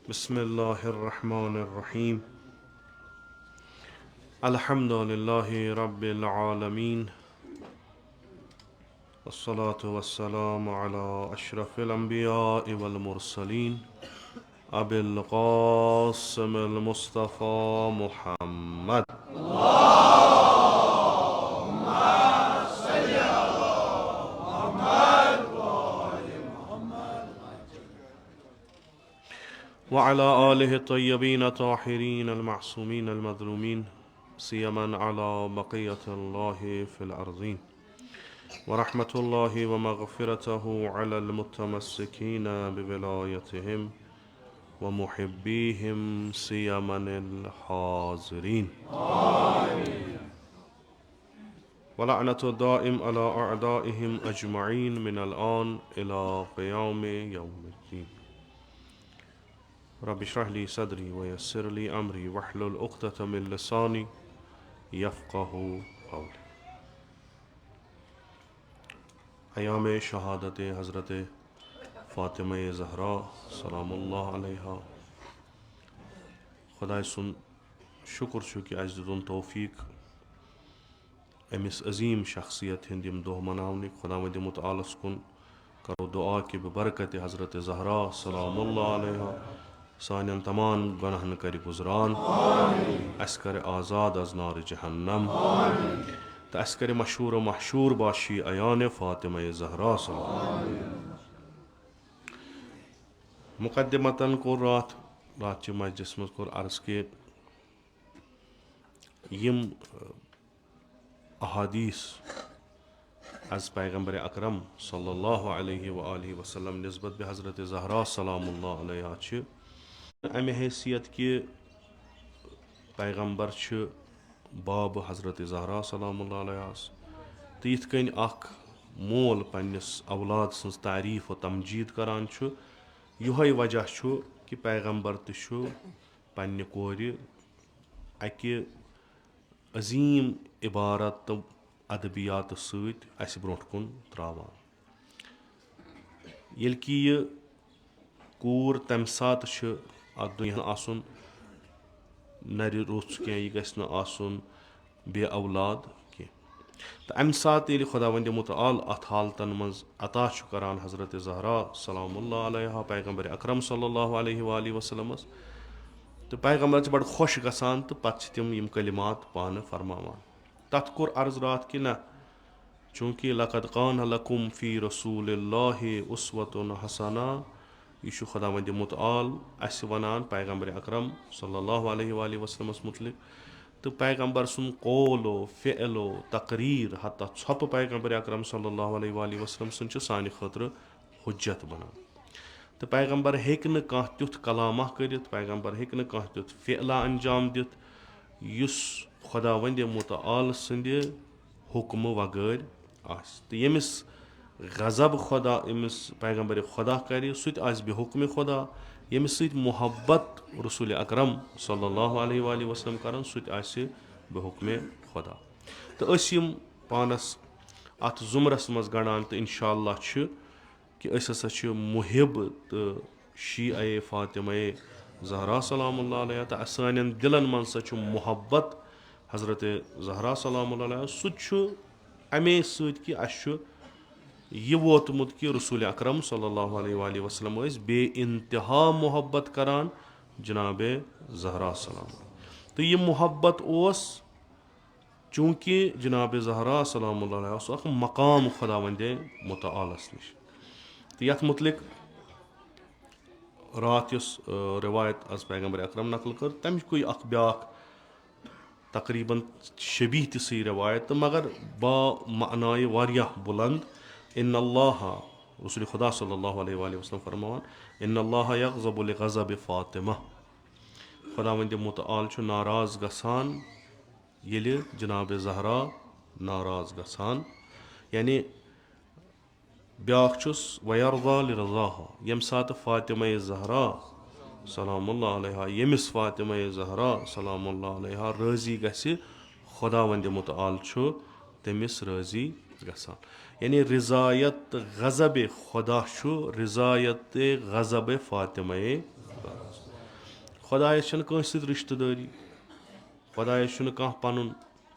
बिस्मिल्लाहिर्रहमानिर्रहीम। अल्हम्दुलिल्लाहि रब्बिल आलमीन। वस्सलातु वस्सलामु अला अशरफिल अंबियाइ वल मुरसलीन अबिल क़ासिमिल मुस्तफ़ा मुहम्मद। व अला आलिहि तय्यबीन ताहिरीन अल मासूमीन अल मज़लूमीन सियमन अला बक़ियतिल्लाहि फ़िल अर्ज़ीन व रहमतुल्लाहि व मग़फ़िरतहु अलल मुतमस्सिकीन बिविलायतिहिम व मुहिब्बीहिम सियमनिल हाज़िरीन व लअनतु दाइम अला अअदाइहिम अजमईन मिनल आन इला क़ियामि यौमिद्दीन। रब्बि इश्रह ली सदरी व यस्सिर ली अमरी वहलुल उक़दतम मिन लिसानी यफ़क़हू क़ौली। अयाम शहादत हज़रत फ़ातिमा ज़हरा सलामुल्लाह अलैहा। खुदाय सुन शुक्र छु कि अस दितुन तौफीक अमिस अजीम शख्सियत हिंद यम दोह मनावनिक। खुदावंद मुतआलस कुन करो दुआ कि बबरकत हज़रत ज़हरा सलामुल्लाह अलैहा सानियन तमाम गुनाहन कर गुज़रान, अस कर आज़ाद अज़ नार जहन्नम, तो अस कर मशहूर व महशूर बाशी अयान फ़ातिमा ज़हरा सलाम। मुक़द्दिमतन कोर रात च मजलिस मज कोर अर्ज़ के यम अहादीस अज़ पैगम्बर अकरम सल्लल्लाहु अलैहि व आलिहि वसल्लम निस्बत बे हज़रत ज़हरा सलामुल्लाह अलैहा छ अमे हैसियत कि पैगम्बर छ बाब हज़रत ज़हरा सलामुल्लाह अलैहा तो यिथ कन अख मोल पन्निस औलाद सन्ज तारीफ व तमजीद करान छु, युहै वजह छु कि पैगम्बर छु पन्ने कोर अकि अजीम इबारत तो अदबियात सत अस ब्रोट कुन त्रावान। येल कि यह कूर तम सात अत दुनिया आसुन नर रुछ क्या, यह गस न आसुन बे औलाद क्या। तो अम सात ये खुदावंद मुतआल अत हालतन मज अता करान हज़रत ज़हरा सलामुल्लाह अलैहा पैगम्बर अकरम सल्लल्लाहु अलैहि वसल्लमस, तो पैगम्बर बड़ खुश गसान तो पत तिम यम कलिमात पान फरमावान। तथ कोर अर्ज रात कि न चूँकि लक़द कान लकुम फ़ी रसूलिल्लाहि उस्वतुन हसना, यह खुदावंद मुतआल अस वनान पैगम्बर अकरम सल्लल्लाहु अलैहि वसल्लमस मुतलिक। तो पैगम्बर सुन कौलो फ़िअलो तकरीर हत्ता छप पैगम्बर अकरम सल्लल्लाहु अलैहि वसल्लम सुन सानि खतर हुज्जत बनान। तो पैगम्बर हेक न काह त्युथ कलामा करित, पैगम्बर हेक न काह त्युथ फ़िअला अंजाम दित युस खुदावंद मुतआल संद हुक्म वगैर आस। तो यमिस गज़ब खुदा यमिस पैगम्बर खुदा कर सुत आस बेहुक्म खुदा, यमिस सत मोहब्बत रसूल अकरम सल्लल्लाहु अलैहि वसल्लम करन सुत आस बेहुक्म खुदा। तो अस यम पानस अत जुमरस मज गड़ान तो इंशाअल्लाह छ कि अस हसा छ मुहिब तो शीआ फ़ातिमा ज़हरा सलामुल्लाह अलैहा। तो सानियन दिलन मन सा छ मोहब्बत हज़रत ज़हरा सलामुल्लाह अलैहा सुत अमे सत कि अस यह वोतमुत कि रसूल अकरम सल्लल्लाहु अलैहि वसल्लम बे इंतहा मोहब्बत करान जनाब ज़हरा सलाम। तो यह मोहब्बत ओस चूँकि जनाब ज़हरा सलामुल्लाह अलैहा अख मकाम खुदावंद मुतआलस निश। तो यथ मुतलिक रात युस रिवायत अज़ पैगम्बर अकरम नकल कर तम कोई अख ब्याख तकरीबन शबीह तिसई रिवायत तो मगर बा मानाय वारियाह बुलंद। इन्नल्लाह रसूल खुदा सल्लल्लाहु अलैहि वसल्लम फरमान इन्नल्लाह यग़ज़बु लिग़ज़बि फ़ातिमा, खुदावंद मुतआल छु नाराज़ गसान येले जनाब ज़हरा नाराज़ गसान। यानी ब्याख छुस वयरज़ा लिरज़ाहा, यम सात फ़ातिमा ज़हरा सलामुल्लाह अलैहा यमिस फ़ातिमा ज़हरा सलामुल्लाह अलैहा राज़ी गसि खुदावंद मुतआल छु तमिस राज़ी गसान। यानी रिज़ायत गज़ब खुदा छु रिज़ायत गज़ब फ़ातिमा خۄدایَس چھَنہٕ کٲنٛسہِ سۭتۍ رِشتہٕ دٲری, خۄدایَس چھُنہٕ کانٛہہ پَنُن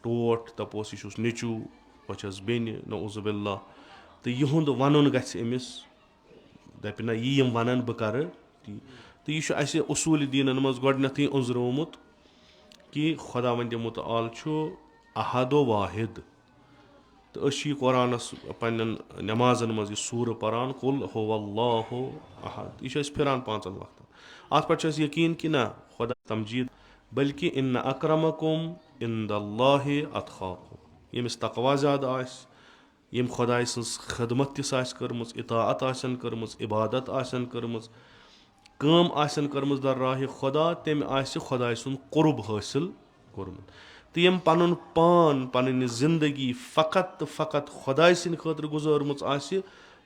ٹوٹھ دَپوس یہِ چھُس نیٚچوٗ بہٕ چھَس بیٚنہِ نعوذ باللہ, تہٕ یِہُنٛد وَنُن گژھِ أمِس دَپہِ نہ یہِ یِم وَنَن بہٕ کَرٕ تی. تہٕ یہِ چھُ اَسہِ اصوٗلہِ دیٖنَن منٛز گۄڈنٮ۪تھٕے أنٛزرومُت کہِ خۄداوندِ مُتعال چھُ احد و واحد, تہٕ أسۍ چھِ یہِ قۄرانَس پنٛنٮ۪ن نٮ۪مازَن منٛز یہِ سوٗرٕ پَران قُل ہوٗ اللہُ احد, یہِ چھِ أسۍ پھِران 5 وقتَن. اَتھ پٮ۪ٹھ چھُ اَسہِ یقیٖن کہِ نہ خۄدا تمجیٖد بلکہِ اِنَّ اکرمکُم عِنٛدَ اللہِ اتقاکُم, ییٚمِس تقوا زیادٕ آسہِ, ییٚمۍ خۄداے سٕنٛز خدمت تِژھ آسہِ کٔرمٕژ, اطاعت آسن کٔرمٕژ, عبادت آسن کٔرمٕژ, کٲم آسن کٔرمٕژ در راہِ خۄدا, تٔمۍ آسہِ خۄداے سُنٛد قُرب حٲصِل کوٚرمُت. تہٕ ییٚمۍ پَنُن پان پَنٕنۍ زندگی فقط تہٕ فقط خۄداے سٕنٛدِ خٲطرٕ گُزٲرمٕژ آسہِ,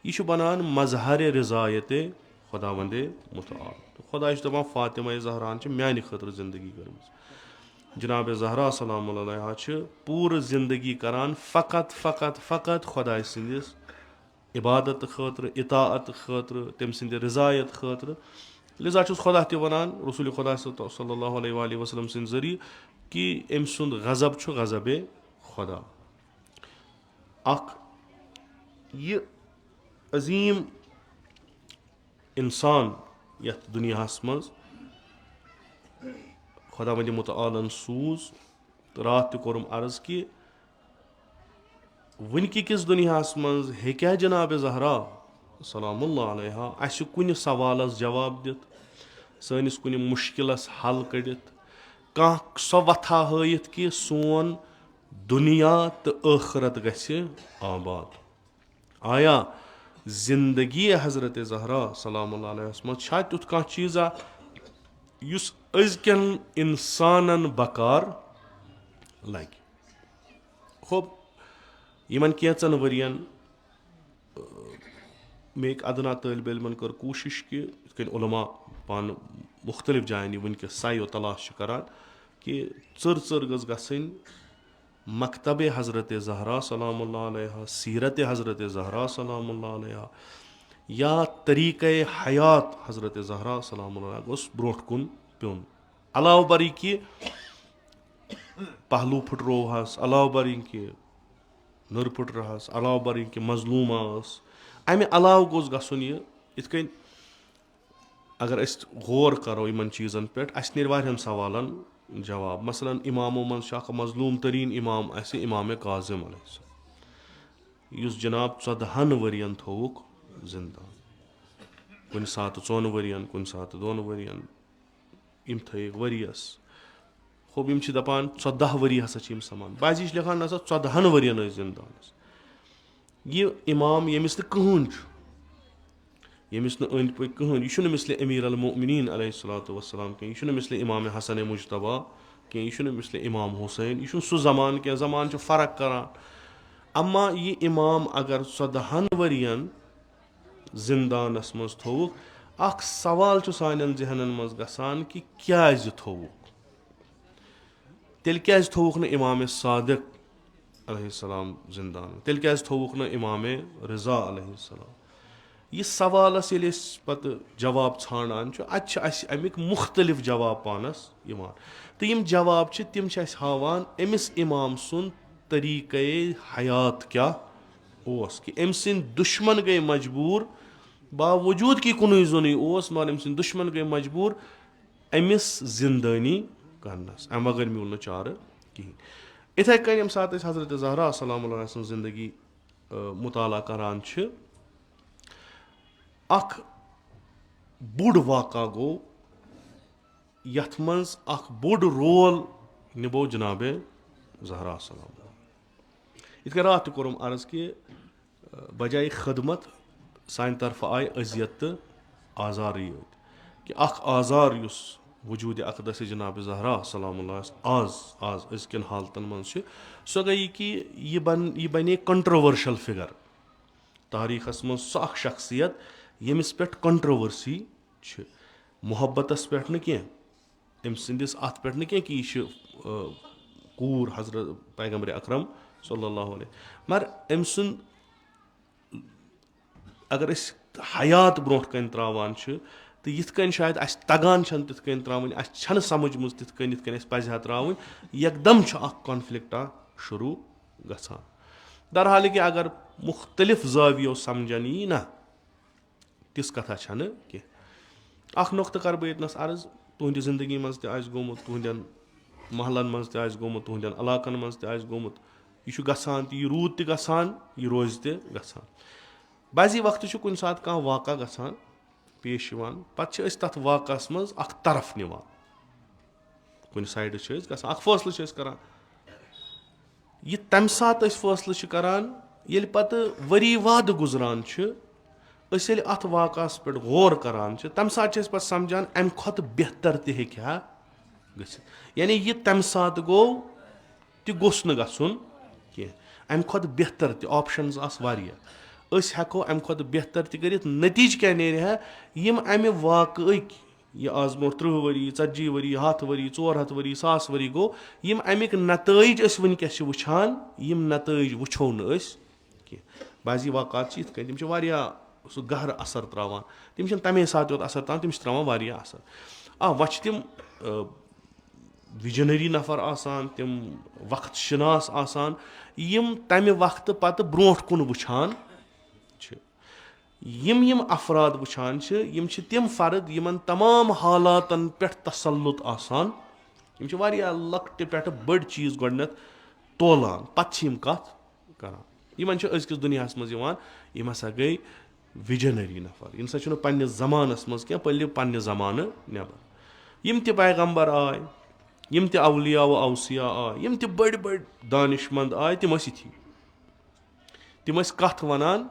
یہِ چھُ بَنان مظہرِ رِضایتِ خۄداوندِ مُتعال. تہٕ خۄداے چھُ دَپان فاطمہ زہراہن چھِ میانہِ خٲطرٕ زندگی کٔرمٕژ. جِنابِ زہرا سلام علیہا چھِ پوٗرٕ زندگی کران فقط فقط فقط خۄداے سٕنٛدِس عبادت خٲطرٕ, اطاعت خٲطرٕ, تٔمۍ سٕنٛدِ رِضایت خٲطرٕ. لِذا چھُس خۄدا تہِ وَنان رسوٗلِ خۄدا صلی اللہ علیہ وسلم سٕنٛدِ ذٔریعہٕ کہِ أمۍ سُنٛد غضب چھُ غضبے خۄدا. اکھ یہِ عظیٖم اِنسان یَتھ دُنیاہَس منٛز خۄداوندِ مُتعالن سوٗز, تہٕ راتھ تہِ کوٚرُم عرض کہِ وٕنکہِ کِس دُنیاہَس منٛز ہیٚکیٛاہ جِنابِ زہرا سلام اللہ علیہا اَسہِ کُنہِ سوالَس جواب دِتھ, سٲنِس کُنہِ مُشکِلس حل کٔڑِتھ, کانٛہہ سۄ وَتھا ہٲیِتھ کہِ سون دُنیا تہٕ ٲخرت گژھِ آباد. آیا زندگی حضرتِ زہرا سلام اللہ علیہَس منٛز چھا تیُتھ کانٛہہ چیٖزا یُس أزکٮ۪ن اِنسانن بکار لگہِ؟ خۄب یِمن کینٛژن ؤرین مےٚ أکۍ ادنا طٲلبہِ علمن کٔر کوٗشِش کہِ یِتھ کٔنۍ علما پانہٕ مُختٔلِف جاین یہِ وٕنکیٚس سعی و تلاش چھِ کران کہِ ژٔر گٔژھ گژھٕنۍ مکتبِ حضرتِ زہرا سلام اللہ علیہا, سیٖرتِ حضرتِ زہرا سلام اللہ علیہا, یا طریٖقے حیات حضرتِ زہرا سلام اللہ علیہ گوٚژھ برونٛٹھ کُن پیوٚن. علاوٕ بری کہِ پہلوٗ پھٕٹروہس, علاوٕ بری کہِ نٔر پھٕٹرہس, علاوٕ بری کہِ مظلوٗما ٲس, اَمہِ علاوٕ گوٚژھ گژھُن یہِ یِتھ کٔنۍ اگر أسۍ غور کرو یِمن چیٖزن پؠٹھ اَسہِ نیرِ واریاہن سوالن جواب. مثلاً اِمامو منٛز چھُ اکھ مظلوٗم تریٖن اِمام اَسہِ اِمامِ کاظم علیہ السلام, یُس جِناب 14 ؤرین تھووُکھ زِندان, کُنہِ ساتہٕ 4 ؤرین, کُنہِ ساتہٕ 2 ؤرین, یِم تھٲیِکھ ؤرِیس. خۄب یِم چھِ دپان 14 ؤری ہسا چھِ یِم سمان, بعضی چھِ لیکھان نسا 14 ؤرین ٲسۍ زِندانس. یہِ اِمام ییٚمِس نہٕ کٕہٕنۍ چھُ, ییٚمِس نہٕ أنٛدۍ پٔکۍ کٕہٕنۍ, یہِ چھُنہٕ مِثلِ امیٖر المومنیٖن علیہ الصلوۃ والسلام کینٛہہ, یہِ چھُنہٕ مِثلِ اِمامِ حسنِ مجتبیٰ کینٛہہ, یہِ چھُنہٕ مِثلِ اِمام حُسین, یہِ چھُنہٕ سُہ زمانہٕ کینٛہہ, زمانہٕ چھُ فرق کران. اما یہِ اِمام اگر 14 ؤرین زِندانس منٛز تھووُکھ, اکھ سوال چھُ سانٮ۪ن ذہنن منٛز گژھان کہِ کیازِ تھووُکھ؟ تیٚلہِ کیازِ تھووُکھ نہٕ اِمامِ صادق علیہ السلام زِندان, تیٚلہِ کیازِ تھووُکھ نہٕ اِمامِ رضا علیہ السلام؟ یہِ سوالس ییٚلہِ أسۍ پتہٕ جواب ژھانڈان چھُ, اَتہِ چھِ اَسہِ امیِکۍ مُختٔلِف جواب پانس یِوان, تہٕ یِم جواب چھِ تِم چھِ اَسہِ ہاوان أمِس اِمام سُنٛد طریٖقے حیات کیاہ اوس, کہِ أمۍ سٕنٛدۍ دُشمن گٔے مجبوٗر, باوجوٗد کہِ کُنُے زوٚنُے اوس, مگر أمۍ سٕنٛدۍ دُشمن گٔے مجبوٗر أمِس زِندٲنی کرنس, اَمہِ بغٲر میوٗل نہٕ چارٕ کِہینۍ. اِتھے کٔنۍ ییٚمہِ ساتہٕ أسۍ حضرتِ زہرا سلام اللہ سٕنٛز زندگی مُطالعہ کران چھِ, اکھ بوٚڑ واقعہ گوٚو یتھ منٛز اکھ بوٚڑ رول نِبو جِنابِ زہرا سلام اللہ. یِتھ کٔنۍ راتھ تہِ کوٚرُم عرض کہِ بجاے خدمت سانہِ طرفہٕ آیہِ اذیت تہٕ آزارٕے یوت, کہِ اکھ آزار یُس وجوٗدِ اقدسِ جِنابِ زہرا سلام اللہ آز أزکٮ۪ن حالتن منٛز چھِ, سۄ گٔیے کہِ یہِ بنے کنٹروؤرشل فِگر تاریٖخس منٛز, سۄ اکھ شخصیت ییٚمِس پؠٹھ کنٹروؤرسی چھِ, محبتس پؠٹھ نہٕ کینٛہہ, أمۍ سٕنٛدِس اتھ پؠٹھ نہٕ کینٛہہ کہِ یہِ چھِ کوٗر حضرت پیغمبرِ اکرم صلی اللہ علیہ, مگر أمۍ سُنٛد اگر أسۍ حیات برونٛٹھ کَنۍ ترٛاوان چھِ, تہٕ یِتھ کٔنۍ شاید اَسہِ تگان چھَنہٕ تِتھ کٔنۍ ترٛاوٕنۍ اَسہِ چھَنہٕ سَمجھمٕژ تِتھ کٔنۍ یِتھ کٔنۍ اَسہِ پَزِ ہا ترٛاوٕنۍ یکدم چھُ اَکھ کانفلِکٹ اکھ شروٗع گژھان. درحالہِ کہِ اگر مُختٔلِف زٲویو سَمجھن یی نہ تِژھ کَتھا چھَنہٕ کینٛہہ. اکھ نۄقطہٕ کَرٕ بہٕ ییٚتنَس عرض تُہنٛدِ زندگی منٛز تہِ آسہِ گوٚمُت تُہنٛدٮ۪ن محلن منٛز تہِ آسہِ گوٚمُت تُہنٛدٮ۪ن علاقن منٛز تہِ آسہِ گوٚمُت یہِ چھُ گژھان تہِ یہِ روٗد تہِ گژھان یہِ روزِ تہِ گژھان. بعضی وقتہٕ چھُ کُنہِ ساتہٕ کانٛہہ واقعہ گژھان پیش یِوان پَتہٕ چھِ أسۍ تَتھ واقعس منٛز اکھ طرف نِوان کُنہِ سایڈٕ چھِ أسۍ گژھان اکھ فٲصلہٕ چھِ أسۍ کران. یہِ تَمہِ ساتہٕ أسۍ فٲصلہٕ چھِ کران ییٚلہِ پَتہٕ ؤری وادٕ گُزران چھِ أسۍ ییٚلہِ اَتھ واقعس پٮ۪ٹھ غور کران چھِ تَمہِ ساتہٕ چھِ أسۍ پَتہٕ سَمجھان اَمہِ کھۄتہٕ بہتر تہِ ہیٚکہِ ہا گٔژھِتھ. یعنی یہِ تَمہِ ساتہٕ گوٚو تہِ گوٚژھ نہٕ گژھُن کینٛہہ. اَمہِ کھۄتہٕ بہتر تہِ آپشنٕز آسہٕ واریاہ أسۍ ہٮ۪کو اَمہِ کھۄتہٕ بہتر تہِ کٔرِتھ. نٔتیٖجہٕ کیٛاہ نیرِ ہا یِم اَمہِ واقعٕکۍ یہِ آز برونٛٹھ 30 ؤری 40 ؤری 100 ؤری 200 ؤری 1000 ؤری گوٚو یِم اَمِکۍ نتٲیج أسۍ وٕنکیٚس چھِ وٕچھان یِم نتٲیج وٕچھو نہٕ أسۍ کینٛہہ. بعضی واقعات چھِ یِتھ کٔنۍ تِم چھِ واریاہ سُہ گہرٕ اثر تراوان تِم چھِنہٕ تَمے ساتہٕ یوت اثر تراوان تِم چھِ تراوان واریاہ اثر. وۄنۍ چھِ تِم وِجنٔری نفر آسان تِم وقت شِناس آسان یِم تَمہِ وقتہٕ پَتہٕ برونٛٹھ کُن وٕچھان چھِ. یِم افراد وٕچھان چھِ یِم چھِ تِم فرد یِمن تمام حالاتن پٮ۪ٹھ تسلط آسان. یِم چھِ واریاہ لۄکٹہِ پٮ۪ٹھٕ بٔڑۍ چیٖز گۄڈٕنیتھ تولان پتہٕ چھِ یِم کتھ کران. یِمن چھِ أزکِس دُنیاہس منٛز یِوان یِم ہسا گٔے وِجنٔری نفر. یِم ہسا چھُنہٕ پننِس زمانس منٛز کینٛہہ پٔلِو پننہِ زمانہٕ نٮ۪بر. یِم تہِ پیغمبر آے یِم تہِ اولیا و اوسیا آے یِم تہِ بٔڑۍ بٔڑۍ دانش منٛد آے تِم ٲسۍ یِتھی. تِم ٲسۍ کتھ ونان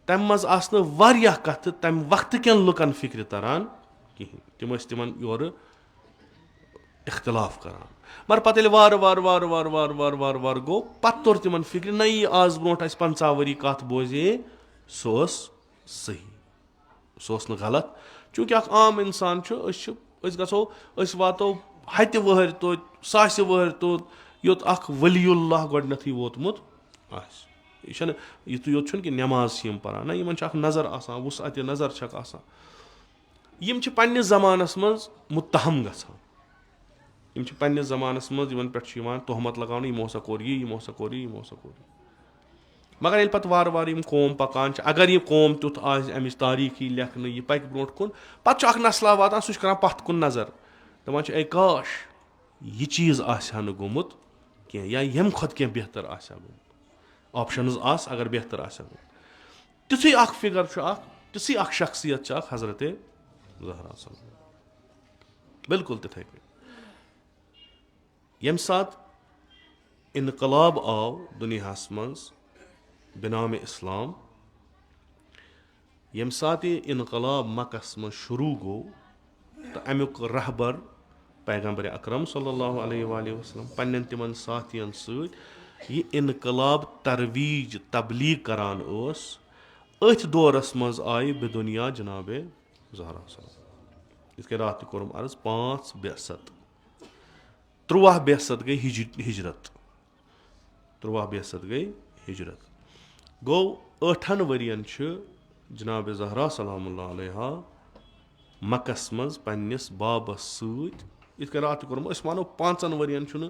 تمہِ منٛز آسہٕ نہٕ واریاہ کتھٕ تمہِ وقتہٕ کٮ۪ن لُکن فِکرِ تران کِہینۍ. تِم ٲسۍ تِمن یورٕ اختلاف کران مگر پتہٕ ییٚلہِ وارٕ وارٕ وارٕ وارٕ وارٕ وارٕ وارٕ وارٕ گوٚو پتہٕ توٚر تِمن فِکرِ نہ یہِ آز برونٛٹھ اَسہِ 50 ؤری کتھ بوزے سُہ اوس صحیح سُہ اوس نہٕ غلط. چوٗنٛکہِ اکھ عام اِنسان چھُ أسۍ گژھو أسۍ واتو ہتہِ وٕہٕرۍ توتہِ 1000 وٕہٕرۍ توت یوٚت اکھ ؤلی اللہ گۄڈٕنیتھٕے ووتمُت آسہِ. یہِ چھنہٕ یِتُے یوت چھُنہٕ کہِ نٮ۪ماز چھِ یِم پران نہ یِمن چھِ اکھ نظر آسان وُسعتِ نظر چھکھ آسان. یِم چھِ پننِس زمانس منٛز مُتہم گژھان. یِم چھِ پننِس زمانس منٛز یِمن پٮ۪ٹھ چھُ یِوان تہمت لگاونہٕ یِمو ہسا کوٚر یہِ یِمو ہسا کوٚر یہِ یِمو ہسا کوٚر یہِ. مگر ییٚلہِ پتہٕ وارٕ وارٕ یِم قوم پکان چھِ اگر یہِ قوم تیُتھ آسہِ امِچ تٲریٖخی لیکھنہٕ یہِ پکہِ برونٛٹھ کُن پتہٕ چھُ اکھ نسلہ واتان سُہ چھُ کران پتھ کُن نظر دپان چھُ اے کاش یہِ چیٖز آسہِ ہا نہٕ گوٚمُت کینٛہہ یا ییٚمہِ کھۄتہٕ کینٛہہ بہتر آسہِ ہا گوٚمُت. آپشنٕز آسہٕ اگر بہتر آسہِ ہا گوٚمُت. تِتھُے اکھ فِگر چھُ اکھ تِژھٕے اکھ شخصیت چھِ اکھ حضرتِ زہرا صلی بالکُل تِتھٕے کٔنۍ. ییٚمہِ ساتہٕ اِنقلاب آو دُنیاہس منٛز بِنامِ اِسلام ییٚمہِ ساتہٕ یہِ اِنقلاب مکس منٛز شروٗع گوٚو تہٕ امیُک رہبر پیغمبرِ اکرم صلی اللہ علیہ وسلم پننٮ۪ن تِمن ساتھین سۭتۍ یہِ اِنقلاب ترویج تبلیٖغ کران اوس أتھۍ دورس منٛز آیہِ بِ دُنیا جنابِ زہرا یِتھ کٔنۍ راتھ تہِ کوٚرُم عرض 5 بعثت 13 بعثت گٔے ہجرت 13 بعثت گٔے ہجرت. گوٚو 8 ؤرین چھُ جنابِ زہرا سلام اللہ علیہ مکس منٛز پننِس بابس سۭتۍ یِتھ کٔنۍ راتھ تہِ کوٚرمُت أسۍ وَنو 5 ؤرین چھُنہٕ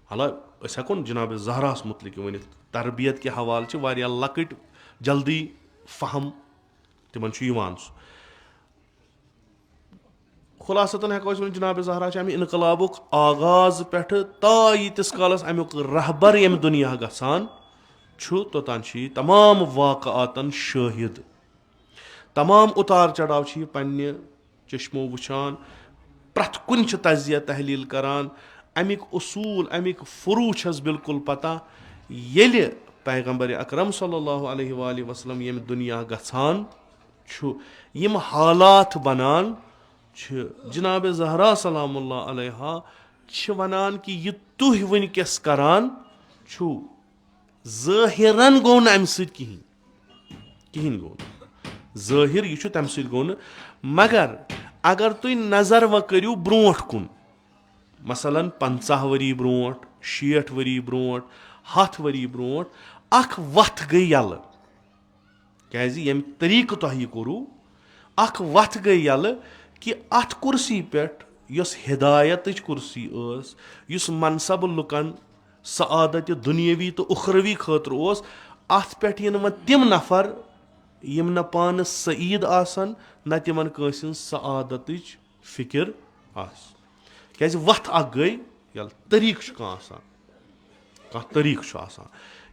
حالانکہِ أسۍ ہٮ۪کو نہٕ جنابِ زہراہس مُتعلق ؤنِتھ تربیت کہِ حوالہٕ چھِ واریاہ لۄکٕٹۍ جلدی فہم تِمن چھُ یِوان سُہ. خُلاصتن ہٮ۪کو أسۍ ؤنِتھ جنابِ زہرا چھِ اَمہِ اِنقلابُک آغاز پٮ۪ٹھٕ تا ییٖتِس کالس امیُک رہبر ییٚمہِ دُنیا گژھان چھُ توٚتام چھِ یہِ تمام واقعاتن شٲہِد. تمام اُتار چڑاو چھِ یہِ پننہِ چشمو وٕچھان پرٛٮ۪تھ کُنہِ چھِ تجزیہ تحلیٖل کران. امیِکۍ اصوٗل امیِکۍ فروٗع چھس بالکُل پتہ. ییٚلہِ پیغمبرِ اکرم صلی اللہ علیہ وسلم ییٚمہِ دُنیا گژھان چھُ یِم حالات بنان چھِ جنابِ زہرا سلام اللہ علیہ چھِ ونان کہِ یہِ تُہۍ وٕنکیٚس کران چھُو ظٲہِرن گوٚو نہٕ امہِ سۭتۍ کِہینۍ گوٚو نہٕ ظٲہِر یہِ چھُ تمہِ سۭتۍ گوٚو نہٕ. مگر اگر تُہۍ نظر وۄنۍ کٔرِو برونٛٹھ کُن مثلاً 50 ؤری برونٛٹھ 60 ؤری برونٛٹھ 100 ؤری برونٛٹھ اکھ وتھ گٔے یَلہٕ کیازِ ییٚمہِ طریٖقہٕ تۄہہِ یہِ کوٚروٗ اکھ وتھ گٔے یَلہٕ कि अथ कुर्सी पे यस हिदायतच कुर्सी उस मनसब लुकन सआदत दुनियावी तो उखरवी खतर अथ पे तिम नफर यम न पान सईद आसन न तिमन कंसिन सआदतच फिक्र क्या वथ गई यल तरीक कह तरीक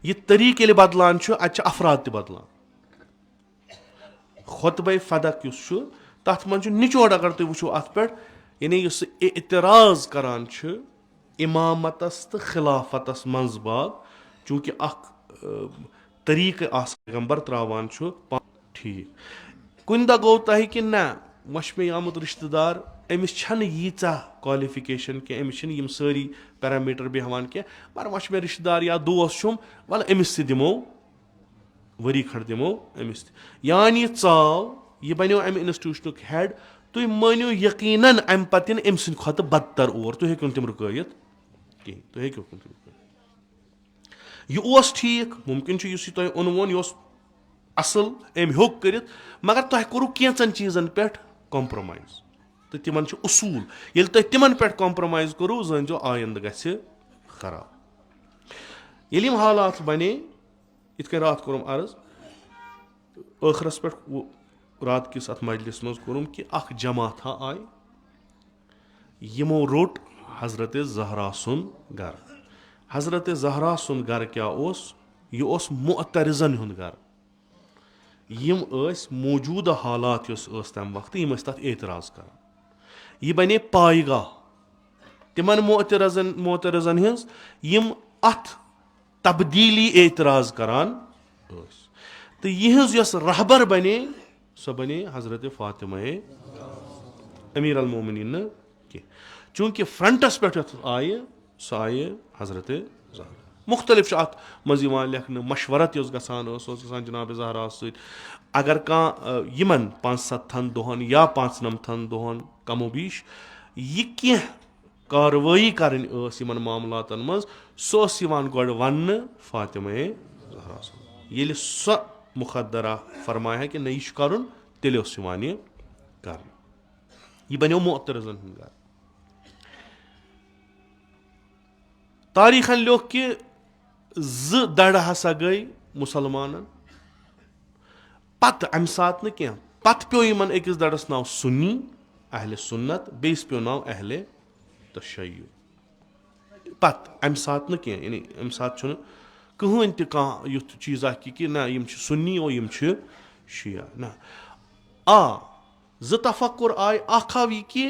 यह तरीक ये बदलान अत अफराद त बदलान खुतबे फदक तथ मन निचोड़ अगर तुम वो अत पे यानी इतराज करान इमामतस तो खिलाफतस मंजबाग चूँकि तरीक पैगम्बर त्रावान ठीक कुन दह गो तह कि ना वह मे आमुत रिश्तेदार अमिस यीचा क्वालिफिकेशन कि अमिस सारी पैरामीटर बेहान कह मगर वह मे रिश्तेदार या दोस्त वल अमिस दिमो वरी खंड दिमो अमिस यानी चाव यह बनो अम इंस्टीट्यूशन हेड तुम मानो यकीनन अम पे अम सद खुद बदतर और तुम हेक् तम रुकयत कहें तुम हेक् तम यह ठीक मुमकिन तुम ओनवन यह असल अम होक कर मगर तुम करू कैंचन चीजन पे कॉम्प्रोमाइज तो तिमन उसूल ये तुम तिमन पे कॉम्प्रोमाइज करू जो आयंद गि खराब ये हालात बने इत रात कोरम अर्ज आखरस पे रात किस अत मजलिस मज कोरम कि अख जमात आय यमो रोट हजरत ज़हरा सुन घर हजरत ज़हरा सुन घर क्या यह मुअतरिज़न हुंद घर यम मौजूदा हालात तम वक्त यम तथ एतराज़ कर यह बने पायगाह तिमन मोतरज़न हज यम अथ तब्दीली एतराज़ करान तो यहज यस रहबर बने सो बने हजरत फातिमा अमीर अल मोमिनीन कह चूँकि फ्रंटस पे आय सो आय हजरत ज़हरा मुख्तलिफ अत मज लेखन मशवरत गसान जनाब ज़हरा सत अगर कह यमन 5-7 दोहन या 5-9 दोहन कमो बीश यह कह कार्रवाई करन मामलातन मज सो गोड वन फातिमा ज़हरा ये सो मुखदरा फरमाया कि न यह कर तेल कर यह बनो मुअतरज़न हुंद घर तारीखन लोग कि दड़ हसा गई मुसलमान पत अम सात न कह पत पे इन अकिस दड़स नाव सुन्नी अहले सुन्नत बेस पे नाव अहले तशय्युअ पत अम सात न कह यानी अम सात कहन तह युथ चीज़ा कि ना यम सुन्नी और यम शिया ना तफक्कुर आय आव यह कि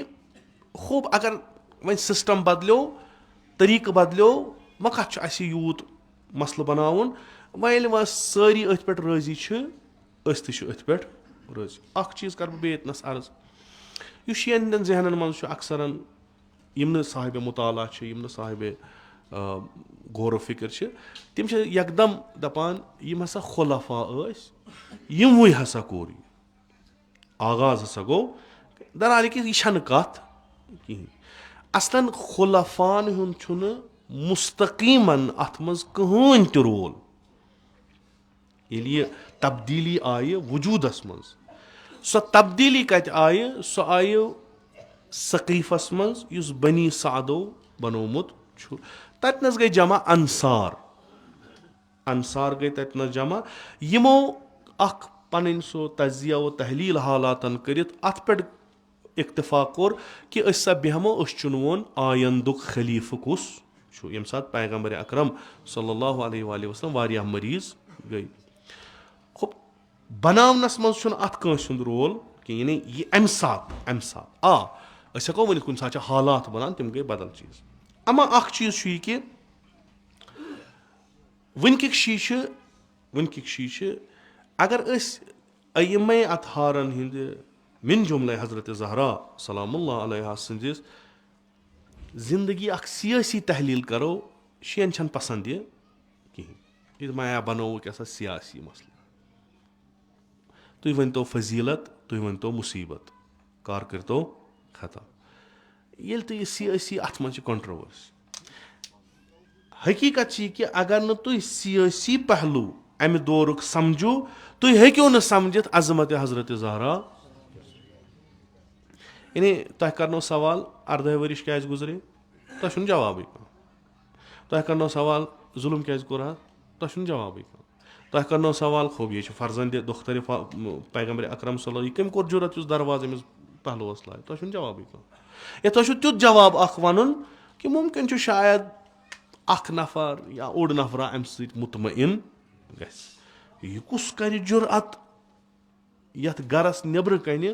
खूब अगर वन सिस्टम बदलो तरीक बदलो मा कत यूत मसल बनावन वह वह सारी अथ पे राजी अथ पे राजी अख चीज़ कर बेतनस अर्ज यह शियन जहनन मज अक्सरन यम साहिब मुताला यम साहिब गौर फिक्र तम यकदम दपान यम हसा खुलफा यम हसा कोर आगाज हसा गो दरहाल कि यह कत कहें असलन खुलफान हुन मुस्तकीमन अथ मज कहन त रोल ये तब्दीली आय वजूदस मज सो तब्दीली कत आय सो आय सकीफस मज युस बनी सादो बनोमुत ततनस गई जमा अंसार गई ततनस जमा यमो अख पन सो तजिया व तहलील हालातन करित अत पे इक्तफाक कोर कि सा बेहमो चुनवन आयंदुक खलीफ कुस यम सात पैगम्बर अकरम सल्लल्लाहु अलैहि वसल्लम वारियाह मरीज गई खूब बनावनस मज अत कंस रोल कि यानी यह अम सात हेको वन कुन सात हालात बनान तम गई बदल चीज़ अमा अख चीज़ कि वनकिक शी अगर अयमे अतहारन हिंद मिन जुमले हजरत ज़हरा सलामुल्लाह अलैहा संदिस जिंदगी अख सियासी तहलील करो शियन छन पसंद ये कहें माया बनो कैसा सियासी मसला तुम वन तो फजीलत तुम वन तो मुसीबत कार कर तो खता ये तो यह सियासी अत मन कंट्रोवर्सी हकीकत कि अगर न तुम सियासी पहलू अमि दौरुक समझो तुम हेक्यो न समझित अजमत हजरत ज़हरा यानी तह करनो सवाल 18 वर्ष क्या गुजरे तुम जवाब तह करनो सवाल जुल्म क्या कोर तुम जवाब तह करनो सवाल खूब ये फर्जंद दुख्तर पैगम्बर अकरम सल्लल्लाहु अलैहि वसल्लम कम कोर जुरत दरवाज अमिस पहलुस लाए तुम जवाब या तुम तुथ जवाब वन कि मुमकिन शायद अख नफर या ओड नफरा अम मुतमइन गह कुस कर जुरत यथ गरस नब्र कन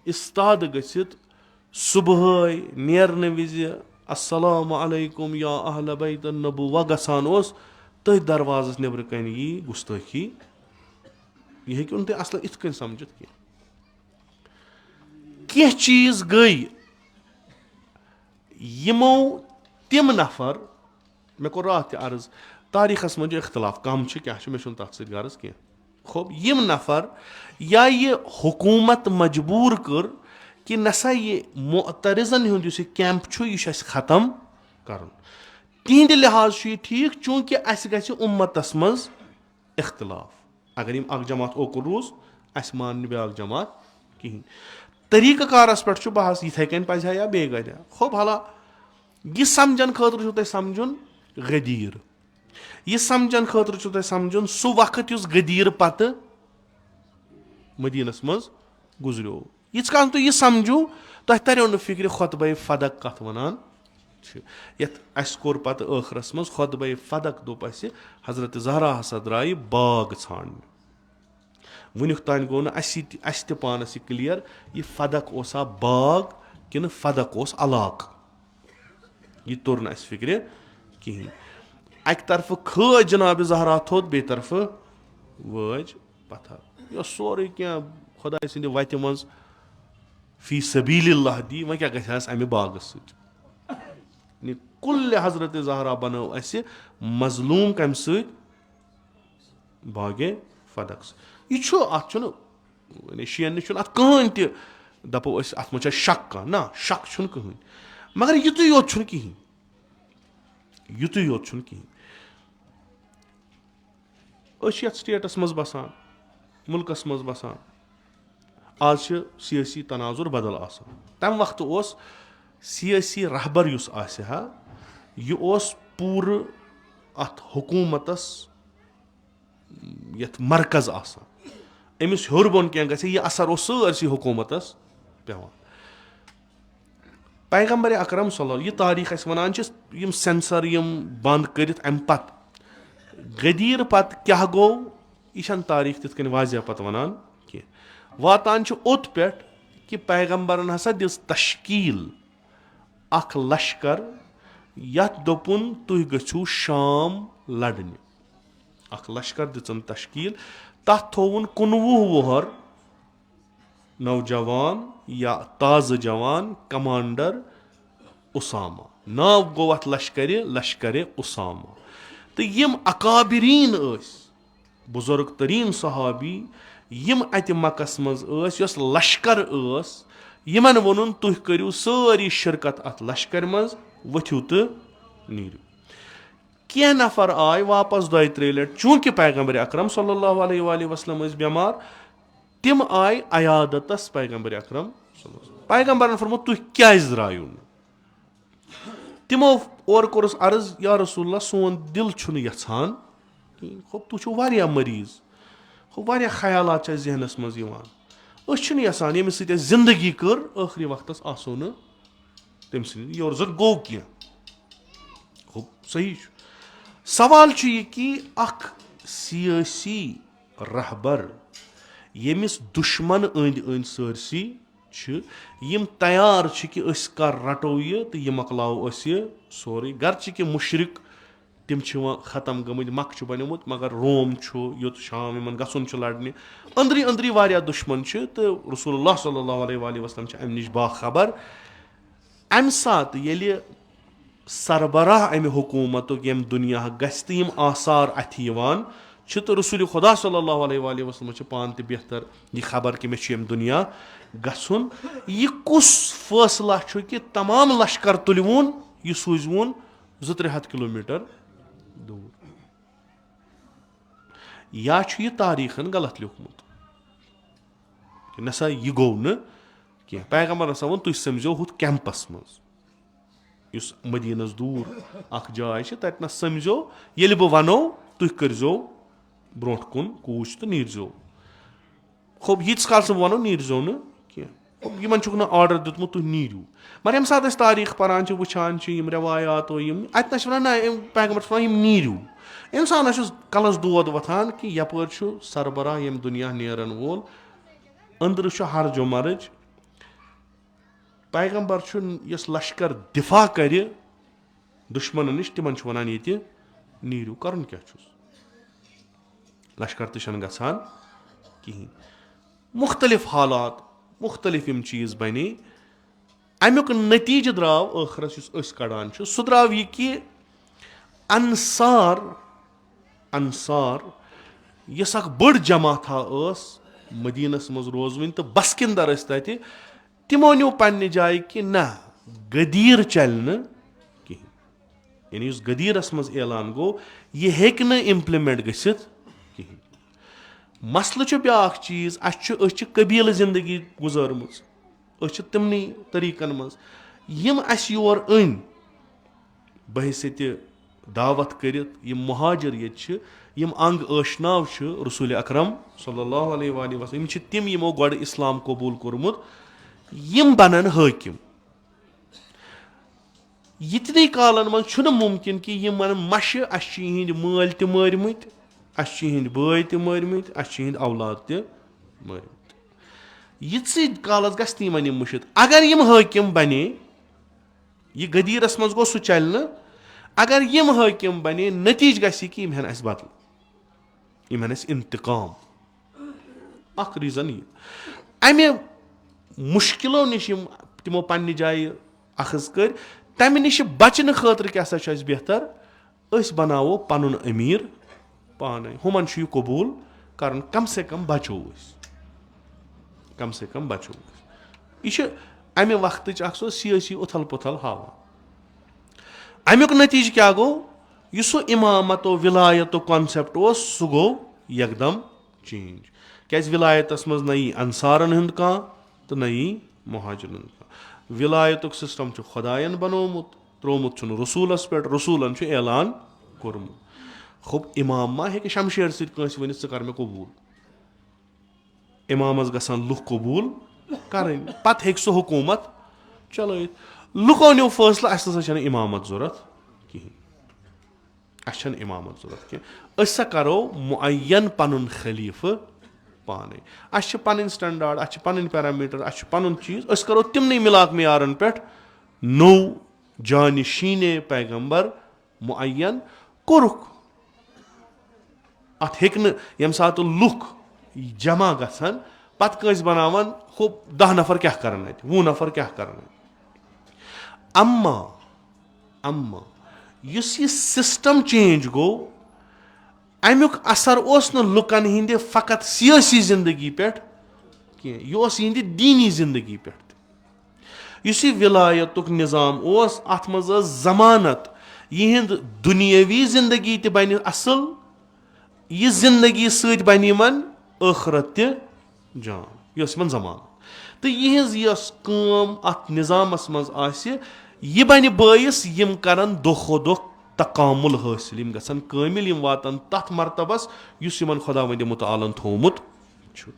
इस्ताद गसित सुबह नेरन विज अस्सलामु अलैकुम या अहल बैत नबुव्वह गसान ओस तथ दरवाजस नब्र कन यी गुस्ताखी यह हेक्यू तुम असल इत कन समझित कह चीज गई यमो तिम नफर मे कोर रात अर्ज तारीखस मज इख्तलाफ कम क्या मे तथ सत गर्ज कह खूब यम नफर या ये हुकूमत मजबूर कर कि नसा ये मुतरजन हुंद यह कैंप यह खत्म कर तिहद लिहाज ठीक चूंकि अस गि उम्मतस मज इख्तलाफ अगर यम जमात ओकुन रूज अस मान ब्या जमात कहें तरीक़ कारस पे बहस इथे कन पजा या बे गर खूब हाला यह समझन खतर तुम समझुन गदीर यह समझन खतर तुम समझुन सह वक्त उस गदीर पत मदीनस मज गुजरो यीच काल तुम यह समझू तुह तरो न फिक्र खुतबे फदक कत वनान यस कोर पत आखरस मज खुतबे फदक दोप हजरत ज़हरा हसा द्राय बाग छान वुनुक तान गो अस पानस यह क्लियर यह फदक ओसा बाग कि फदक ओस अलाक यह तोर न फिक्र कहें अक तरफ खज जनाब ज़हरा थोद बे तरफ वज पत्थर यह सोरे क्या खुदा सद वत मज फी सबीलिल्लाह दी वह क्या गस अमे बागस सत कुल हजरत ज़हरा बनो अस मजलूम कम सत बागे फदक यह अत शियन अत कहन त दपो अत मज शक कह ना शक कहन मगर युत योत कहें युत योत कहें ये स्टेटस मज बसान मुल्कस मज बसान आज सियासी तनाजुर बदल आसान तम वक्त उस सियासी रहबर युस आसे हा यह उस पूर अत हुकूमतस यथ मरकज आसान अमिस हर बोन क्या गसे यह असर उस सरसी हुकूमतस पेवान पैगम्बर अकरम सल्लल्लाहु यह तारीख अस वनान यम सेंसर यम बंद करित अम पत गदीर पत क्या गो यह तारीख तिथ कन वाजिया पत वनान कह वातान ओत पे कि पैगम्बरन हसा दिस तश्कील अख लश्कर यथ दोपुन तुह गछू शाम लड़ने अख लश्कर दिचन तश्कील तथ थोवन 19 वुहर नौजवान या ताज़ जवान कमांडर उसामा नाव गो अथ लश्कर उसामा तो यम अकाबिरीन बुजुर्ग तरीन सहाबी यम अत मकस मज यस लश्कर यमन वोनुन तुह करियो सारी शिरकत अत लश्कर मज वथियो तो नीरियो कह नफर आय वापस 2-3 लट चूंकि पैगम्बर अकरम सल्लल्लाहु अलैहि वसल्लम बेमार तिम आय अयादतस पैगम्बर अकरम पैगम्बरन फरमो तुह क्या द्रायु तिमो और कोरस अर्ज या रसूलल्लाह सोन दिल छुन यछान खूब तुह वारिया मरीज खूब वारिया ख्यालात जहनस मज यवान यसान यमिस सत जिंदगी कर आखिरी वक्तस आसो न तम सद योर जन गो क्या खूब सही सवाल यह कि अख सियासी रहबर यमिस दुश्मन अंद अंद सरसी यम तैयार कि कर रटो यह तो यह मकलाओ सोरे गर्च कि मुशरिक तिम खत्म गमत मक बनमुत मगर रोम युत शाम गसन लड़ने अंदरी अंदरी वारिया दुश्मन तो रसूलुल्लाह सल्लल्लाहु अलैहि वसल्लम अम निश बाखबर अम सात येलि सरबराह अमि हुकूमत यम दुनिया गस तो यम आसार अथ यवान तो रसूल खुदा सल्लल्लाहु अलैहि वसल्लम पान तो बेहतर यह खबर कि मे दुनिया गसन यह कुस फैसला कि तमाम लश्कर तुलवून यह सूजवून 200-300 किलोमीटर दूर या यह तारीखन गलत लिखमुत कि नसा यह गो न کینٛہہ پیغمبرن ہسا ووٚن تُہۍ سمجھو ہُتھ کیمپس منٛز یُس مدیٖنس دوٗر اکھ جاے چھِ تتہِ نس سمجھو ییٚلہِ بہٕ ونو تُہۍ کٔرزیٚو برونٛٹھ کُن کوٗش تہٕ نیٖرزیٚو خوب ییٖتِس کالس بہٕ ونو نیٖرزیٚو نہٕ کینٛہہ یِمن چھُکھ نہٕ آرڈر دیُتمُت تُہۍ نیٖرِو مگر ییٚمہِ ساتہٕ أسۍ تٲریٖخ پران چھِ وٕچھان چھِ یِم رٮ۪وایات یِم اتہِ نس چھِ ونان نہ پیغمبر چھُ ونان یِم نیٖرِو انسانس چھُ کلس دود وۄتھان کہِ یپٲرۍ چھُ سربراہ ییٚمہِ دُنیا نیرن وول أنٛدرٕ چھُ ہرج و مرٕج پیغمبر چھُ یۄس لشکر دِفاع کرِ دُشمنن نِش تِمن چھُ ونان ییٚتہِ نیٖرِو کرُن کیٛاہ چھُس لشکر تہِ چھنہٕ گژھان کہیٖنۍ مُختٔلِف حالات مُختٔلِف یِم چیٖز بنے امیُک نٔتیٖجہٕ درٛاو ٲخرس یُس أسۍ کڑان چھِ سُہ درٛاو یہِ کہِ انصار یۄس اکھ بٔڑ جماتھا ٲس مدیٖنس منٛز روزوٕنۍ تہٕ بسکِندر ٲسۍ تتہِ تِمو نیوٗ پننہِ جایہِ کہِ نہ غدیٖر چلہِ نہٕ کہیٖنۍ یعنی یُس غدیٖرس منٛز اعلان گوٚو یہِ ہیٚکہِ نہٕ اِمپلمنٹ گٔژھِتھ کہیٖنۍ مسلہٕ چھُ بیاکھ چیٖز أسۍ چھِ قبیٖلہٕ زندگی گُزٲرمٕژ أسۍ چھِ تِمنٕے طٔریٖقن منٛز یِم اسہِ یور أنۍ بحثیتہِ دعوت کٔرِتھ یِم مُہاجر ییٚتہِ چھِ یِم انگ ٲشناو چھِ رسوٗلِ اکرم صلی اللہ علیہ وسلم یِم چھِ تِم یِمو گۄڈٕ اسلام قبوٗل کوٚرمُت یِم بنن حٲکِم یِتنٕے کالن منٛز چھُنہٕ مُمکِن کہِ یِم ونن مشہِ اسہِ چھِ یِہنٛدۍ مٲلۍ تہِ مٲرمٕتۍ اسہِ چھِ یِہنٛدۍ بٲے تہِ مٲرمٕتۍ اسہِ چھِ یِہنٛدۍ اولاد تہِ مٲرمٕتۍ یِتسٕے کالس گژھِ نہٕ یِمن یِم مٔشِتھ اگر یِم حٲکِم بنے یہِ غدیٖرس منٛز گوٚو سُہ چلہِ نہٕ اگر یِم حٲکِم بنے نٔتیٖجہٕ گژھِ یہِ کہِ یِم ہٮ۪ن اسہِ بدلہٕ یِم ہٮ۪ن اسہِ انتقام اکھ ریٖزن یہِ امہِ مُشکِلو نِش یِم تِمو پننہِ جایہِ اخذ کٔرۍ تمہِ نِش بچنہٕ خٲطرٕ کیٛاہ سا چھُ اسہِ بہتر أسۍ بناوو پنُن أمیٖر پانے ہُمن چھُ یہِ قبوٗل کرُن کم سے کم بچو أسۍ یہِ چھُ امہِ وقتٕچ اکھ سۄ سِیٲسی اُتھل پُتھل ہاوان امیُک نٔتیٖجہٕ کیٛاہ گوٚو یُس سُہ اِمامت وِلایتُک کانسیپٹ اوس سُہ گوٚو یکدم چینج کیٛازِ وِلایتس منٛز نہ یی انصارن ہُنٛد کانٛہہ تہٕ نہ یی مُہاجرن ہُنٛد کانٛہہ وِلایتُک سسٹم چھُ خۄداین بنومُت ترومُت چھُنہٕ رسوٗلس پٮ۪ٹھ رسوٗلن چھُ اعلان کوٚرمُت خوب اِمام ما ہیٚکہِ شمشیر سۭتۍ کٲنٛسہِ ؤنِتھ ژٕ کر مےٚ قبوٗل اِمامس گژھن لُکھ قبوٗل کرٕنۍ پتہٕ ہیٚکہِ سُہ حکوٗمت چلٲیِتھ لُکو نیوٗ فٲصلہٕ اسہِ ہسا چھنہٕ اِمامت ضوٚرتھ کہیٖنۍ أسۍ ہسا کرو مُعین پنُن خلیٖفہٕ پانے اسہِ چھِ پنٕنۍ سٹنڈاڈ اسہِ چھِ پنٕنۍ پیرامیٖٹر اسہِ چھُ پنُن چیٖز أسۍ کرو تِمنٕے مِلاک معیارن پٮ۪ٹھ نوٚو جانہِ شیٖنے پیغمبر مُعین کوٚرُکھ اتھ ہیٚکہِ نہٕ ییٚمہِ ساتہٕ لُکھ جمع گژھن پتہٕ کٲنٛسہِ بناون ہُہ 10 نفر کیٛاہ کرن اتہِ 20 نفر کیٛاہ کرن اتہِ اما یُس یہِ سسٹم چینج گوٚو امیُک اثر اوس نہٕ لُکن ہٕنٛدِ فقط سِیٲسی زندگی پٮ۪ٹھ کینٛہہ یہِ اوس یِہنٛدِ دیٖنی زندگی پٮ۪ٹھ تہِ یُس یہِ وِلایتُک نظام اوس اتھ منٛز ٲس ضمانت یِہنٛد دُنیٲوی زندگی تہِ بنہِ اصٕل یہِ زندگی سۭتۍ بنہِ یِمن ٲخرت تہِ جان یہِ ٲس یِمن ضمانت تہٕ یِہنٛز یۄس کٲم اتھ نظامس منٛز آسہِ یہِ بنہِ بٲیِس یِم کرن دۄہ کھۄتہٕ دۄہ تکامُل حٲصِل یِم گژھن کٲمِل یِم واتن تتھ مرتبس یُس یِمن خۄداوندِ مُتعالن تھوٚومُت چھُ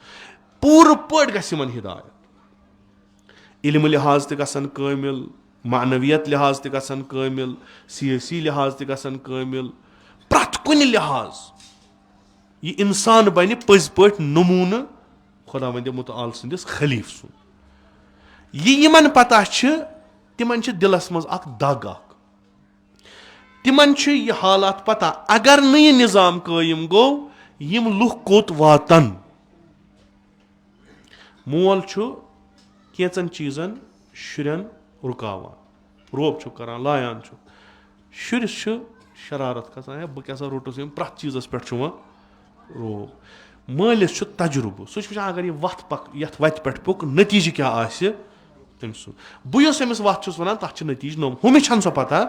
پوٗرٕ پٲٹھۍ گژھِ یِمن ہدایت علمہٕ لحاظ تہِ گژھن کٲمِل معنویت لحاظ تہِ گژھن کٲمِل سِیٲسی لحاظ تہِ گژھن کٲمِل پرٛٮ۪تھ کُنہِ لحاظ یہِ انسان بنہِ پٔزۍ پٲٹھۍ نموٗنہٕ خۄداوندِ مُتعال سٕنٛدِس خلیٖفہٕ سُنٛد یہِ یِمن پتہ چھِ تِمن چھِ دِلس منٛز اکھ دگ اکھ تِمن چھُ یہِ حالات پتہ اگر نہٕ یہِ نظام قٲیِم گوٚو یِم لُکھ کوٚت واتن مول چھُ کینٛژن چیٖزن شُرٮ۪ن رُکاوان روب چھُکھ کران لایان چھُکھ شُرِس چھُ شرارت کھسان ہے بہٕ کیٛاہ سا روٚٹُس یِم پرٛٮ۪تھ چیٖزس پٮ۪ٹھ چھُ وۄنۍ روب مٲلِس چھُ تجرُبہٕ سُہ چھُ وٕچھان اگر یہِ یتھ وتہِ پٮ۪ٹھ پوٚک نٔتیٖجہٕ کیٛاہ آسہِ تٔمۍ سُنٛد بہٕ یۄس أمِس وتھ چھُس ونان تتھ چھِ نٔتیٖجہٕ ہُمِس چھنہٕ سۄ پتہ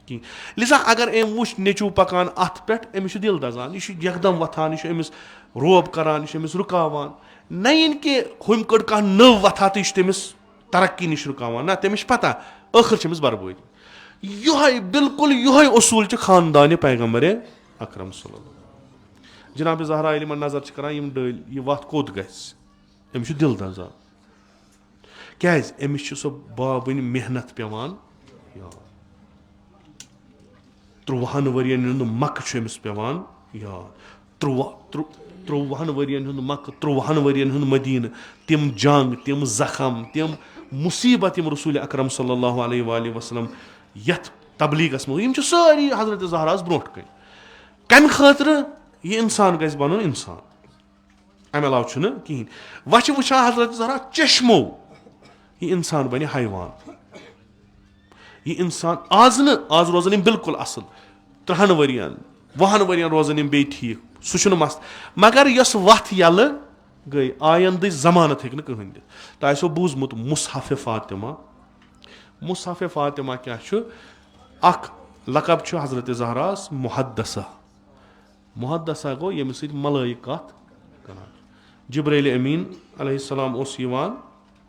कहें लिजा अगर अम वुच नेचू पकान अत पे अमिस दिल दजान यह यकदम वथान यह अमिस रोब करान यह अमिस रुकावान न इन कि हम कड़ कह नव वथा तो यह तमिस तरक्की नश रुकावान ना तमिस पता आखिर बर्बादी यह बिल्कुल यह उसूल खानदान पैगम्बर अकरम सल्लल्लाहु जनाब ज़हरा यह नजर करान यम डल यह वत कोत गस अमिस दिल दजान क्या अमिस सो बाबन मेहनत पेवान 13 वरियन हुंद मक अमिस पेवान याद 13 वरियन हुंद मक 13 वरियन हुंद मदीन तिम जंग तिम जख्म तिम मुसीबत यम रसूल अकरम सल्लल्लाहु अलैहि वसल्लम यथ तबलीगस मं यम सारी हजरत ज़हरास ब्रोट कन कम खतर यह इंसान गस बन इंसान अमे अलाव कहें वह वुचान हजरत ज़हरा चश्मो यह इंसान बन हैवान यह इंसान आज रोजन बिल्कुल असल 3 वरियन 20 वरियन रोजन बे ठीक सह मस्त मगर यस वथ यल गई आयंद जमानत हे कहें दिख तो बूजमुत मुसहफ फातिमा क्या अख लकब हजरत ज़हरास मुहद्दसा गो यम मलाई कत कर जिब्राइल अमीन अलैहिस्सलाम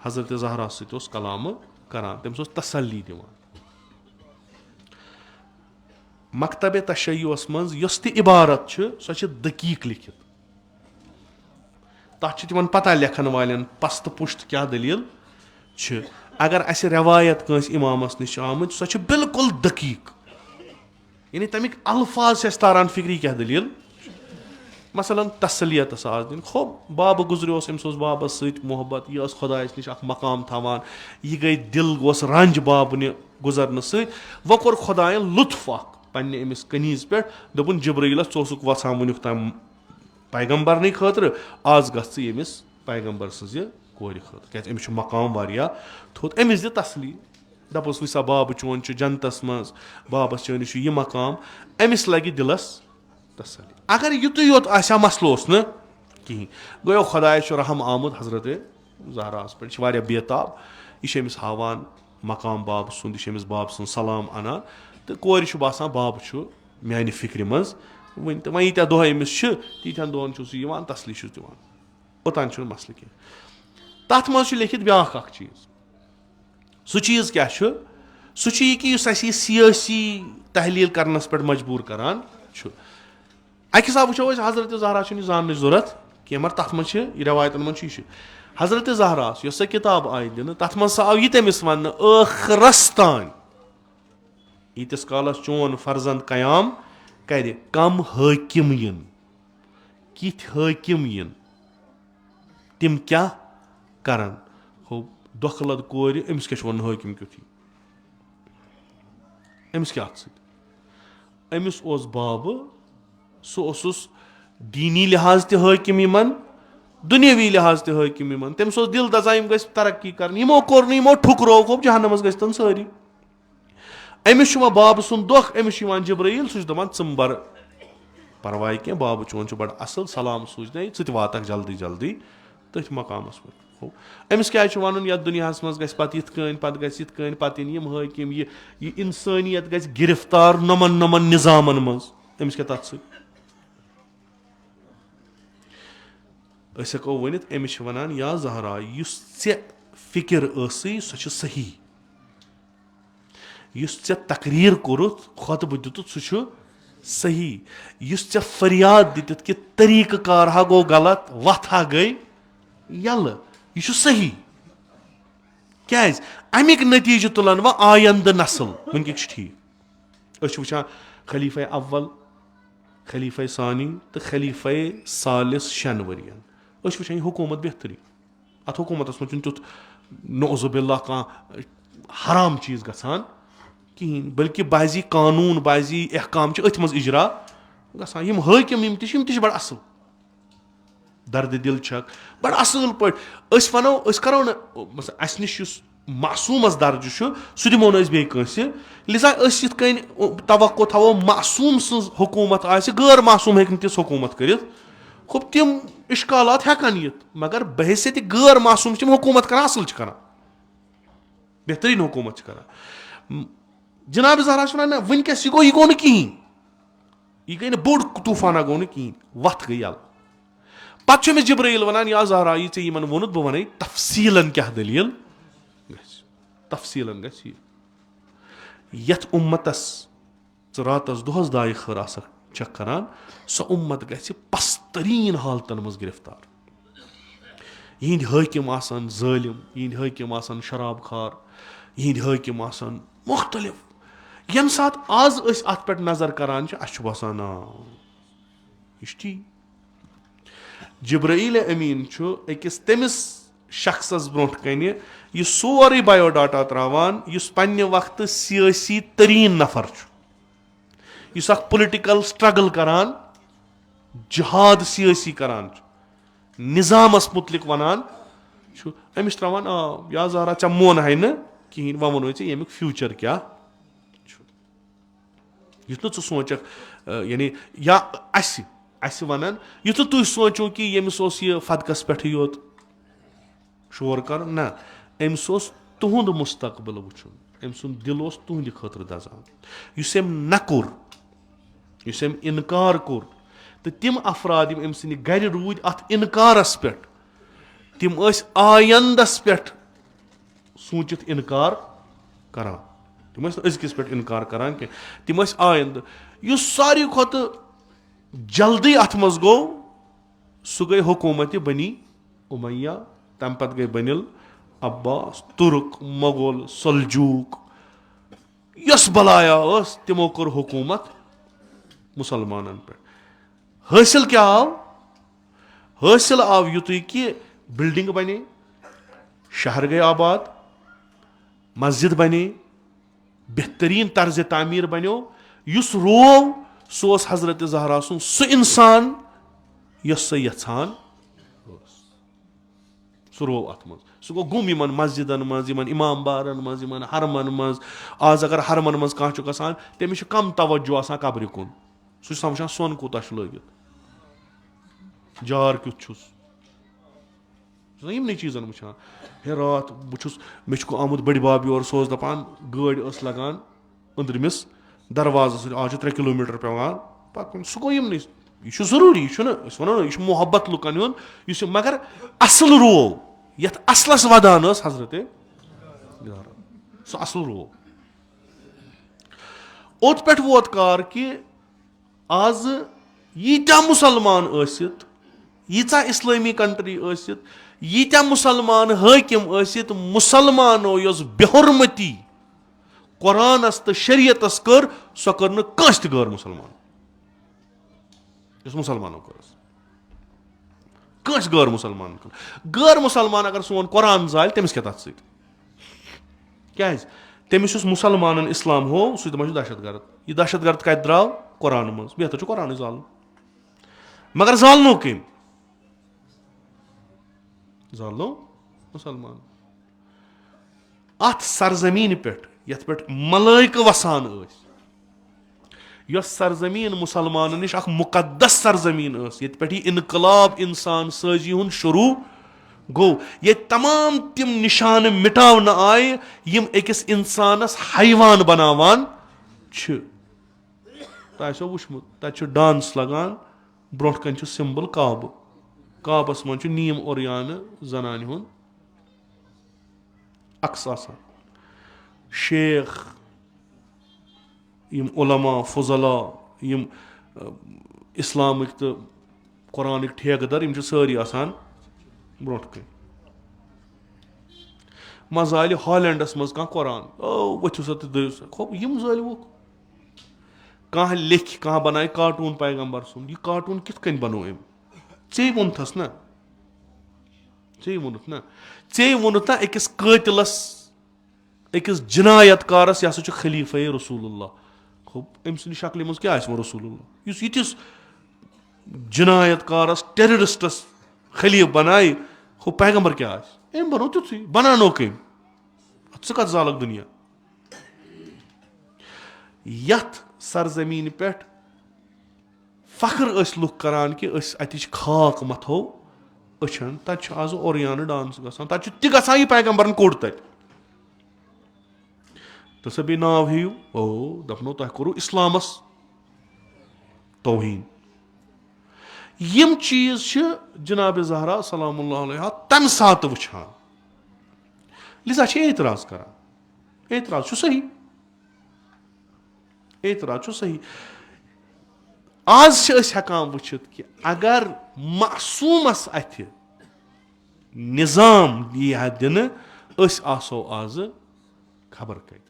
हजरत ज़हरा सत कलाम करान तमिस तसल्ली दिवान मकतब तशय्युस मज यस ति इबारत सह दकीक लिखित तथ पता लेखन वालन पस्त पुश्त क्या दलील अगर अस रवायत कंस इमामस नश आमत सह बिल्कुल दकीक यानी तमिक अल्फाज से तारान फिक्री क्या दलील मसलन तसलियत आज दिन खो बाब गुजरियो अम्स बाबस सत मोहब्बत यह खुदायस नश मकाम थवान यह गई दिल गोस रंज बाब ने गुजरन सत वो कोर खुदायन लुत्फ पन्ने अमिस कनीज पे दोपन जिब्राइलस चोसुक वसान वुनुक तम पैगम्बर खतर आज गमिस पैगम्बर सज कोर खतर क्या अमिस मकाम वारिया थोत अमिस दि तसली दपस वसा बाब चोन जनतस मज बाबस चोनिस यह मकाम अमिस लगे दिलस तसली अगर युत योत आसा मसलो न कहें गो खुदाय रहम आमुद हजरत ज़हरास पे बेताब यह अमिस हावान मकाम बाब सुंद यह अमिस बाब सुन सलाम अनान तो कोर बासान बाब मानि फिक्र मज वन तो वह दह अमिस तीन दोहन तसली दिवान ओतान मसल कह तथ मज लिखित ब्या चीज सह चीज क्या सह यह कि सियासी तहलील करनस पे मजबूर करान अक हिसाब वो हजरत ज़हरा जान जरूरत कह मगर तथ मज रवायतन मज हजरत ज़हरा यह किताब आई दिन तथ मज आव यह तमिस वन आखिरस तान यीतिस कालस चोन फर्जंद कयाम कर कम हाकिम इन किथ हाकिम इन तिम क्या करन हो दखलत कोर अमिस क्या वन हाकिम क्युथ अमिस क्या अमिस बाब सह दीनी लिहाज त हाकिम इन दुनियावी लिहाज त हाकिम इन तमिस दिल दजा गस तरक्की कर यमो कोर यमो ठुकरो जहनमस गन सारी अमिस बाब सुन दोख अमिस जिब्राइल सह दपान बर परवाह कह बाब चोन बड़ असल सलाम सूझ थ वातक जल्दी जल्दी तथ मकामस पे अमिस क्या वन ये दुनिया मज गस पे गन पे यम हाकिम यह इंसानियत गस गिरफ्तार नमन नमन निजामन मज अमिस क्या तथ सको वन अमिस वन या ज़हरा ये फिक्र सह सही े तकरीर कोरुत खुतब दित सह सही े फरियाद दित कि तरीक कार हा गो गलत वथ गई यल यह सही क्या अमिक नतीज तुलन व आयंद नस्ल वनक ठीक वुचान खलीफा अव्वल खलीफा सानी तो खलीफा सालिस 6 वरियन वुचान हुकूमत बेहतरी अत हुकूमत मज तुथ नौजुबिल्ला कह हराम चीज गसान कहें बल्कि बाजी कानून बाजी अहकाम अथ मज इजरा गसान यम हाकिम यम ति बड़ असल दर्द दिल छक बड़ असल पे वनो करो न अस नश मासूमस दर्ज सह दिमो बे लिजा तवक्को थवो मासूम सज हुकूमत गैर मासूम हेक तिस हुकूमत कर खूब तिम इश्कालात हेकान यित मगर बहैसियत गैर मासूम हुकूमत कर असल कर बेहतरीन हुकूमत कर जनाब ज़हरा वन वनकस यह गो कहें यह गई बोड़ तूफाना गो कहें वत गई यल पे अमिस जिब्राइल वन या ज़हरा यी ऐ यमन वोनुत बह वन तफसीलन क्या दलील तफसीलन गि यथ उम्मतस रातस दोहस दाय खर चक करान सो उम्मत गि पस्तरीन हालतन मज गिरफ्तार यिंद हाकिम आसान जालिम यिंद हाकिम आसान शराब खार यिंद हाकिम आसान मुख्तलिफ यम सात आज अत पे नजर करान अस बसान ना यह ठीक जिब्राइल अमीन अकिस तमिस शख्सस ब्रोह कन यह सोरे बायोडाटा त्रावान युस पन्ने वक्त सियासी तरीन नफर युस अख पोलिटिकल स्ट्रगल करान जिहाद सियासी करान निजामस मुतलिक वनान अमिस त्रावान या ज़हरा चे मोन है न कहें वह वनो यमुक फ्यूचर क्या युथ न सोचक यानी या अस वनान युथ तुम सोचो कि यमिस यह फदकस पे योत शोर कर ना अमिस तुंद मुस्तकबिल वुचुन अम सुंद दिल तुंद खतर दजान युस न कोर युस इनकार कोर तो तिम अफराद अम सद गर रूद अत इनकारस पे तिम आयंदस पे सोचित इनकार करान तिम अजकिस पे इनकार करान कह तिम आयंद युस सारी खुद जल्दी अत मज गो सह गई हुकूमत बनी उमैया तम पत गई बनिल अब्बास तुर्क मोगल सलजूक यस बलाया तिमो कोर हुकूमत मुसलमानन पे हासिल क्या आव हासिल आव युत कि बिल्डिंग बने शहर गए आबाद मस्जिद बने बेहतरीन तर्ज तामीर बनो युस रोव सो हजरत ज़हरा सुन सह इंसान यस यछान सह रोव अत मज सह गो गुम इन मस्जिदन मज इन इमाम बारन मज इन हरमन मज आज अगर हरमन मज कह गसान तमिस कम तवज्जो आसान कब्र कुन सह समझान सोन कूता लगित जार क्युत छुस यमन चीजन वुचान हे रात बहुत मे आमुत बड़ बाब योर सो दपान गाड़ लगान अंदरमिस दरवाज आज 3 किलोमीटर पेवान पकन सह गो यमन यह जरूरी यह वनो यह मोहब्बत लुकन हुंद मगर असल रो यथ असलस वदान हजरत सह असल रो ओत पे वोत कार कि आज यीत्या मुसलमान यित यीचा इस्लामी कंट्री यित यीत्या मुसलमान हाकिम यित मुसलमानो यस बेहुरमती कुरानस तो शरीयतस कर सो कर न कंस त गैर मुसलमान मुसलमानो कर कंस गैर मुसलमान अगर सोन कुरान जाल तमिस क्या तथ क्या तमिस मुसलमान इस्लाम हो सह दपान दहशत गर्द यह दहशत गर्द कत द्राव कुरान मज बेहतर कुरान जाल मगर जालनो कम जालो मुसलमान अत सरजमीन पे यथ पे मलाइक वसान यस सरजमीन मुसलमान नश मुकद्दस सरजमीन ये पे इनकलाब इंसान साजी हुंद शुरू गो ये तमाम तिम निशान मिटावन आय यम अकिस इंसानस हैवान बनावान तह वुचमुत तत डांस लगान ब्रोह कन सिंबल काब काबस मन नीम ओरियान जनान हुंद अक्स आसान शेख यम उलमा फजला यम इस्लामिक तो कुरानिक ठेकेदार यम सारी आसान ब्रोह कन मजाल हॉलैंडस मज कह कुरान वथु सा तो दो सा यम जालवुक कह लिख कह बनाए कार्टून पैगंबर सुन यह कार्टून कित कन बनो अम चे वोनथस ना चे वोनुत ना चे वोनुत ना अकिस कातिलस अकिस जिनायतकारस यह हसा खलीफे रसूलुल्लाह अम सद शक्ल मज क्या रसूलुल्लाह युस यितिस जिनायतकारस टेररिस्टस खलीफ बनाए हो पैगंबर क्या अम बनो तुथी बनानो कम च कत जालक दुनिया यथ सरजमीन पे फख्र लुक करान कि अत खाक मथो अछन तत आज ओरियान डांस गसान तत पैगंबरन कोड़ तत तो सभी नाव हेयू ओ दपनो तह करू इस्लामस तौहीन यम चीज जनाब ज़हरा सलामुल्लाह अलैहा तम सात वुछान लिजा एतराज करान एतराज सही एतराज सही आज हेकान वुचित कि अगर मासूमस अथ निज़ाम यह दिन आसो आज खबर कत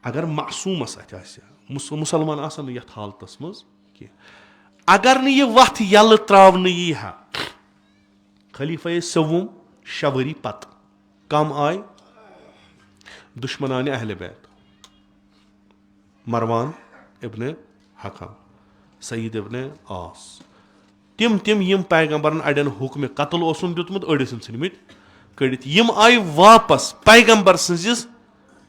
अगर मासूमस अथ मुसलमान आसन यथ हालतस मज अगर यह वथ यल त्रावन यी हा खलीफा सवुम शवरी पत कम आय दुश्मनान अहल बैत मरवान इब्न हकम सईद इब्न आस तिम यम पैगंबरन अड़न हुक्म कत्ल ओसन दितमुत अड़िस षिनमित कड़ित यम आय वापस पैगंबर सजिस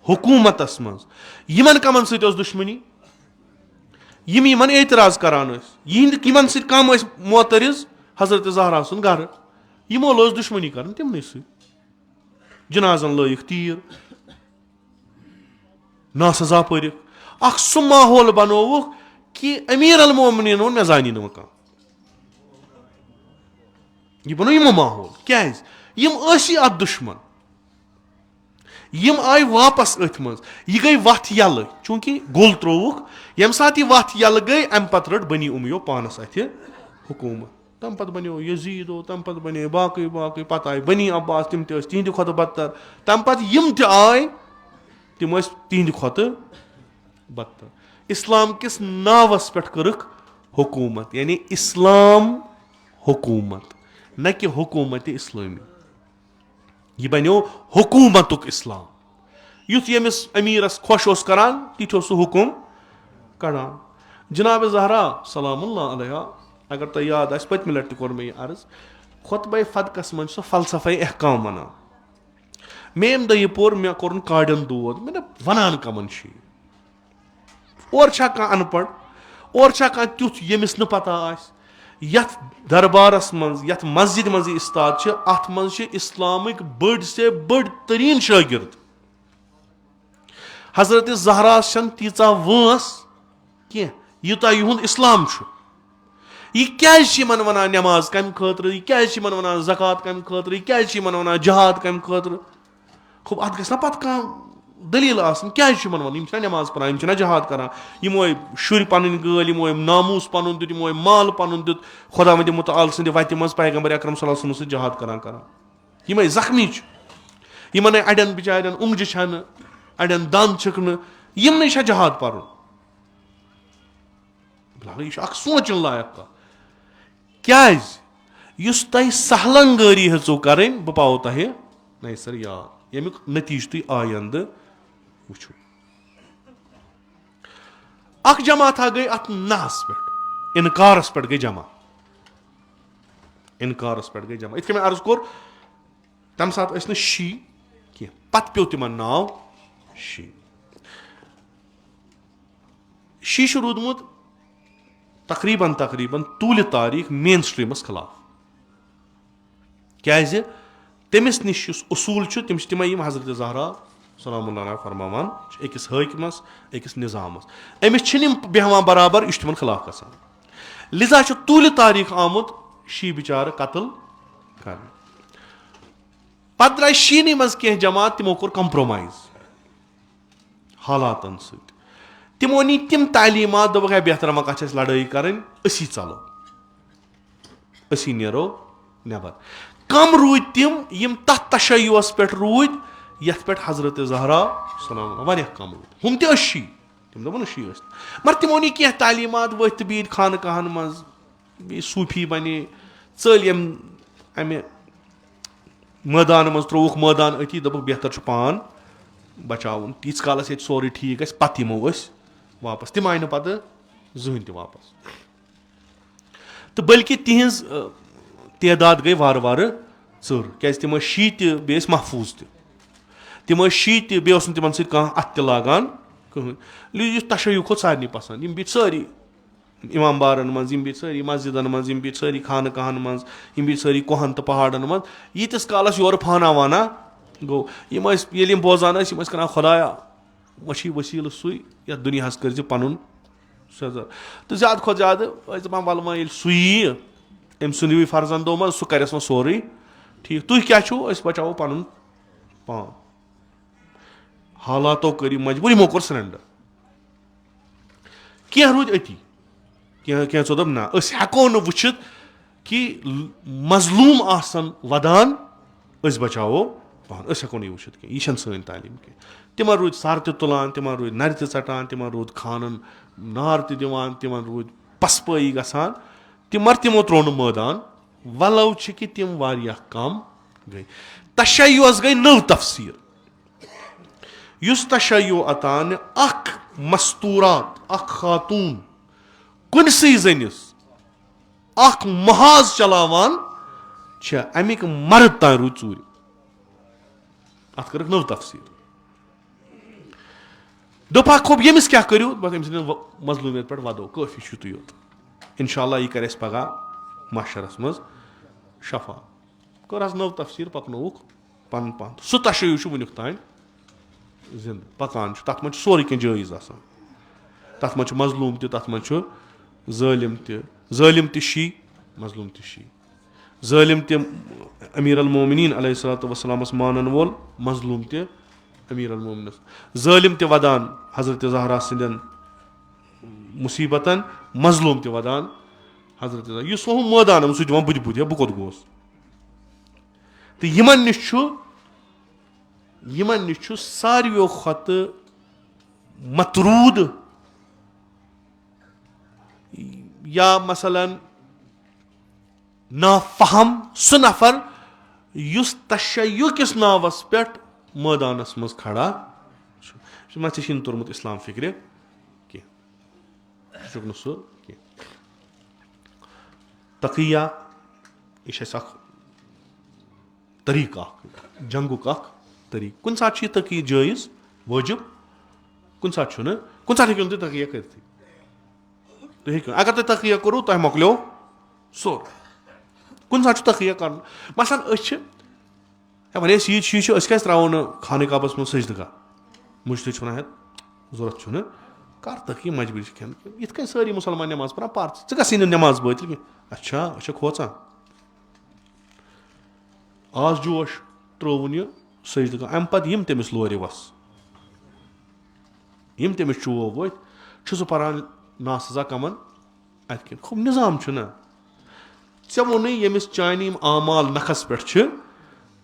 हुकूमतस मज यमन कमन सत दुश्मनी यम यमन एतराज करान यमन सत कम मोतरिज हजरत ज़हरा सुन घर यमो लोज दुश्मनी कर तिमन सत जनाजन लयक तीर नासजा परिक अख सु माहौल बनोवुक कि अमीर अल मोमिनीन वोन मे जानी न कह यह बनो यमो माहौल क्या यम अत दुश्मन यम आय वापस अथ मज यह गई वथ यल चूंकि गोल त्रोवुक यम सात यह वथ यल गई अम पत रट बनी उमियो पानस अथ हुकूमत तम पत बनो यजीदो तम पत बने बाकी बाकी पत आय बनी अब्बास तिम तिहद खुद बदतर तम पत यम आय तिम तिहद खुद बदतर इस्लाम किस नावस पे करक हुकूमत यानी इस्लाम हुकूमत न कि हुकूमत इस्लामी यह बनो हुकूमतुक इस्लाम युथ यमिस अमीरस खुश करान तिथ सह हुकुम कड़ान जनाब ज़हरा सलामुल्लाह अलैहा अगर तुम याद आस पत्म लट कोर मे अर्ज खुतबा फदकस मन सह फलसफा अहकाम वनान मे अम दह पोर मे कोर काड़न दोद मे वनान कमन और कह अनपढ़ और कह तुथ यमिस न पता आस यथ दरबारस मज यथ मस्जिद मज उस्ताद अत मज इस्लामिक बड़ से बड़ तरीन शागिर्द हजरत ज़हरा तीचा वस कह यूता युंद इस्लाम यह क्या वनान नमाज कम खतर यह क्या वनान ज़कात कम खतर यह क्या वनान जहाद कम खतर खूब अत गस पत कह दलील क्या वन नमाज पढ़ान जहाद करान यमो शुर पन गल यमो नामूस पन दित यमो माल पन दित खुदा मुताल सद वत मज पैगंबर अकरम सल्लल्लाहु अलैहि वसल्लम जहाद करान यम जख्मी यमन अड़न बिचारन उमज छन अड़न दंद छिकन यमन जहाद पर्न यह सोचन लायक कह क्या तुम सहलंगरी हेचो कर बह पाओ तह नहीं सर याद यमुक नतीज तुम आयंद वुचो अख जमात गई अत नहस पे इनकारस पे गई जमा इनकारस पे गई जमा इत मे अर्ज कोर तम सात न शी कह पत पे तिमन नाव शी रूदमुत तकरीबन तकरीबन तूल तारीख मेन स्ट्रीमस खिलाफ क्या तमिस निश उसूल तम तमें हजरत ज़हरा सलामुल्लाह फरमान अकिस हाकिमस अकिस निज़ामस अमिस बेहवान बराबर यह तिमन खिलाफ गसान लिजा तूल तारीख आमुत शी बिचार कत्ल कर पत द्राय शीन मज कह जमात तिमो कोर कंप्रोमाइज हालातन सत तिमो नी तिम तालीमात दोपक बेहतर मा कह लड़ाई करें असी चलो असी नेरो नबर कम रूद तिम यम तथ तशय्युस पे रूद यथ पे हजरत ज़हरा वाह कम रूद हम ती तिम दोपन शी मगर तिमो नी कह तालीमात वथ बीत खान कहन मज सूफी बने चल यम अमे मैदान मज त्रोक मैदान अति दोपक बेहतर पान बचावन तीस कालस ये सोरे ठीक गस पत यमो वापस तिम आय पे जहन तह वापस तो बल्कि तिहज तादाद गई वार वार चर क्या तिम शी बे महफूज तिम शी बे तिमन सत अत लागान कहें तशय्यु खो सारे पसंद यम बीत सारी इमाम बारन मज यम बीत सारी मस्जिदन मज यम बीत सारी खान कहन मज यम बीत सारी कोहन तो पहाड़न मज यीतिस कालस योर फाना वाना گوٚو ییٚلہِ یِم بوزان ٲسۍ یِم ٲسۍ کَران خۄدایا وٕچھی ؤسیٖلہٕ سُے یَتھ دُنیاہَس کٔرۍزِ پَنُن سزا تہٕ زیادٕ کھۄتہٕ زیادٕ ٲسۍ دَپان وَلہٕ وۄنۍ ییٚلہِ سُہ ییہِ أمۍ سٕنٛدیوٕے فرزنٛدو منٛز سُہ کَرٮ۪س وۄنۍ سورُے ٹھیٖک تُہۍ کیٛاہ چھُو أسۍ بَچاوو پَنُن پان حالاتو کٔر یہِ مجبوٗر یِمو کوٚر سرینڈر کینٛہہ روٗدۍ أتی کینٛژو دوٚپ نہ أسۍ ہٮ۪کو نہٕ وٕچھِتھ کہِ مظلوٗم آسن وَدان أسۍ بَچاوو پان أسۍ ہٮ۪کو نہٕ یہِ وٕچھِتھ کینٛہہ یہِ چھَنہٕ سٲنۍ تعلیٖم کینٛہہ تِمن روٗدۍ سر تہِ تُلان تِمن روٗدۍ نَرِ تہِ ژَٹان تِمن روٗد خانن نار تہِ دِوان تِمن روٗدۍ پَسپٲیی گژھان مگر تِمو ترٛوو نہٕ مٲدان وَلو چھِ کہِ تِم واریاہ کَم گٔے تشیعُس گٔے نٔو تفسیٖر یُس تشیع اَتانہِ اکھ مستوٗرات اکھ خاتوٗن کُنسٕے زٔنِس اکھ محاذ چلاوان چھےٚ اَمِکۍ مرد تانۍ روٗدۍ ژوٗرِ اَتھ کٔرٕکھ نٔو تفسیٖر دوٚپہکھ ہوٚپ ییٚمِس کیٛاہ کٔرِو بَس أمۍ سٕنٛدِ مظلوٗمیت پٮ۪ٹھ وَدو کٲفی چھُ تُہۍ یوت اِنشاء اللہ یہِ کَرِ اَسہِ پگاہ محشرَس منٛز شفا کٔر حظ نٔو تفسیٖر پَکنووُکھ پَنُن پان سُہ تشیع چھُ وٕنیُک تانۍ زِندٕ پَکان چھُ تَتھ منٛز چھُ سورُے کینٛہہ جٲیِز آسان تَتھ منٛز چھُ مظلوٗم تہِ تَتھ منٛز چھُ ظٲلِم تہِ شی مظلوٗم تہِ شی ظٲلِم تہِ امیٖر المومنیٖن علیہ الصلاتُ وسلامَس مانن وول مظلوٗم تہِ امیٖر المومنس ظٲلِم تہِ وَدان حضرت زہرا سٕنٛدٮ۪ن مُصیٖبتن مظلوٗم تہِ وَدان حضرت یُس وۄنۍ ہُہ مٲدان سُہ دِوان بُدِ بُدِ بہٕ کوٚت گوس تہٕ یِمن نِش چھُ ساروِیو کھۄتہٕ متروٗد یا مثلاً نافہم سُہ نفر یُس تشیع کِس ناوس پٮ۪ٹھ مٲدانس منٛز کھڑا چھُ ما ژےٚ چھُے نہٕ توٚرمُت اِسلام فِکرِ کینٛہہ ژٕ چھُکھ نہٕ سُہ کینٛہہ تقیہ یہِ چھِ اَسہِ اکھ طریٖقہٕ اکھ جنگُک اکھ طریٖقہٕ کُنہِ ساتہٕ چھُ یہِ تقیہ جٲیِز وٲجِب کُنہِ ساتہٕ چھُنہٕ کُنہِ ساتہٕ ہیٚکِو نہٕ تُہۍ تقیہ کٔرِتھٕے تُہۍ ہیٚکِو اگر تُہۍ تقیہ کوٚروٕ تۄہہِ مۄکلیو سورُے کُنہِ ساتہٕ چھُ تقیہ کَرُن مثلاً أسۍ چھِ وۄنۍ أسۍ یہِ چھِ أسۍ کیازِ ترٛاوو نہٕ خانہ کعبس منٛز سجدٕ گاہ مُشرِق چھِ وَنان ہے ضوٚرتھ چھُنہٕ کر تقیہ مجبوٗری چھِ کھٮ۪ن یِتھ کٔنۍ سٲری مُسلمان نٮ۪ماز پَران پر ژٕ گژھی نہٕ نٮ۪ماز بٲطِل کینٛہہ اچھا أسۍ چھا کھوژان آز جوش ترٛووُن یہِ سجدٕ گاہ اَمہِ پتہٕ یِم تٔمِس لورِ وَس یِم تٔمِس چوب ؤتھۍ چھُ سُہ پَران ناسزا کَمن اَتہِ کِنۍ ہُم نِظام چھُنہ ژےٚ ووٚنُے ییٚمِس چانہِ یِم اعمال نکھس پٮ۪ٹھ چھِ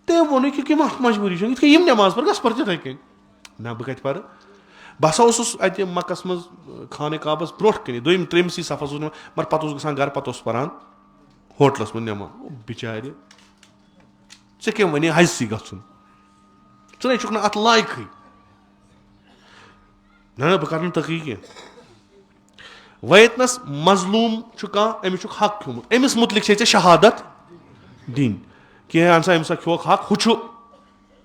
تٔمۍ ووٚنُے کہِ یِم اَتھ مجبوٗری چھِ یِتھ کٔنۍ یِم نٮ۪ماز پَر گژھ پَر تِتھَے کٔنۍ نہ بہٕ کَتہِ پَرٕ بہٕ ہسا اوسُس اَتہِ مکس منٛز خانہ کعبس برونٛٹھ کَنہِ ترٛیٚیمسٕے صفس اوس مگر پَتہٕ اوس گژھان گرٕ پَتہٕ اوس پَران ہوٹلَس منٛز نٮ۪ماز بِچارِ ژےٚ کیٛاہ وَنے حجسٕے گژھُن ژٕ نَے چھُکھ نہٕ اَتھ لایقٕے نہ بہٕ کَرٕ نہٕ تقیہ کینٛہہ وۄنۍ ییٚتنَس مظلوٗم چھُ کانٛہہ أمِس چھُکھ حق کھیوٚمُت أمِس مُتعلِق چھے ژےٚ شہادت دِنۍ کینٛہہ اہن سا أمِس ہا کھیوٚوکھ حق ہُہ چھُ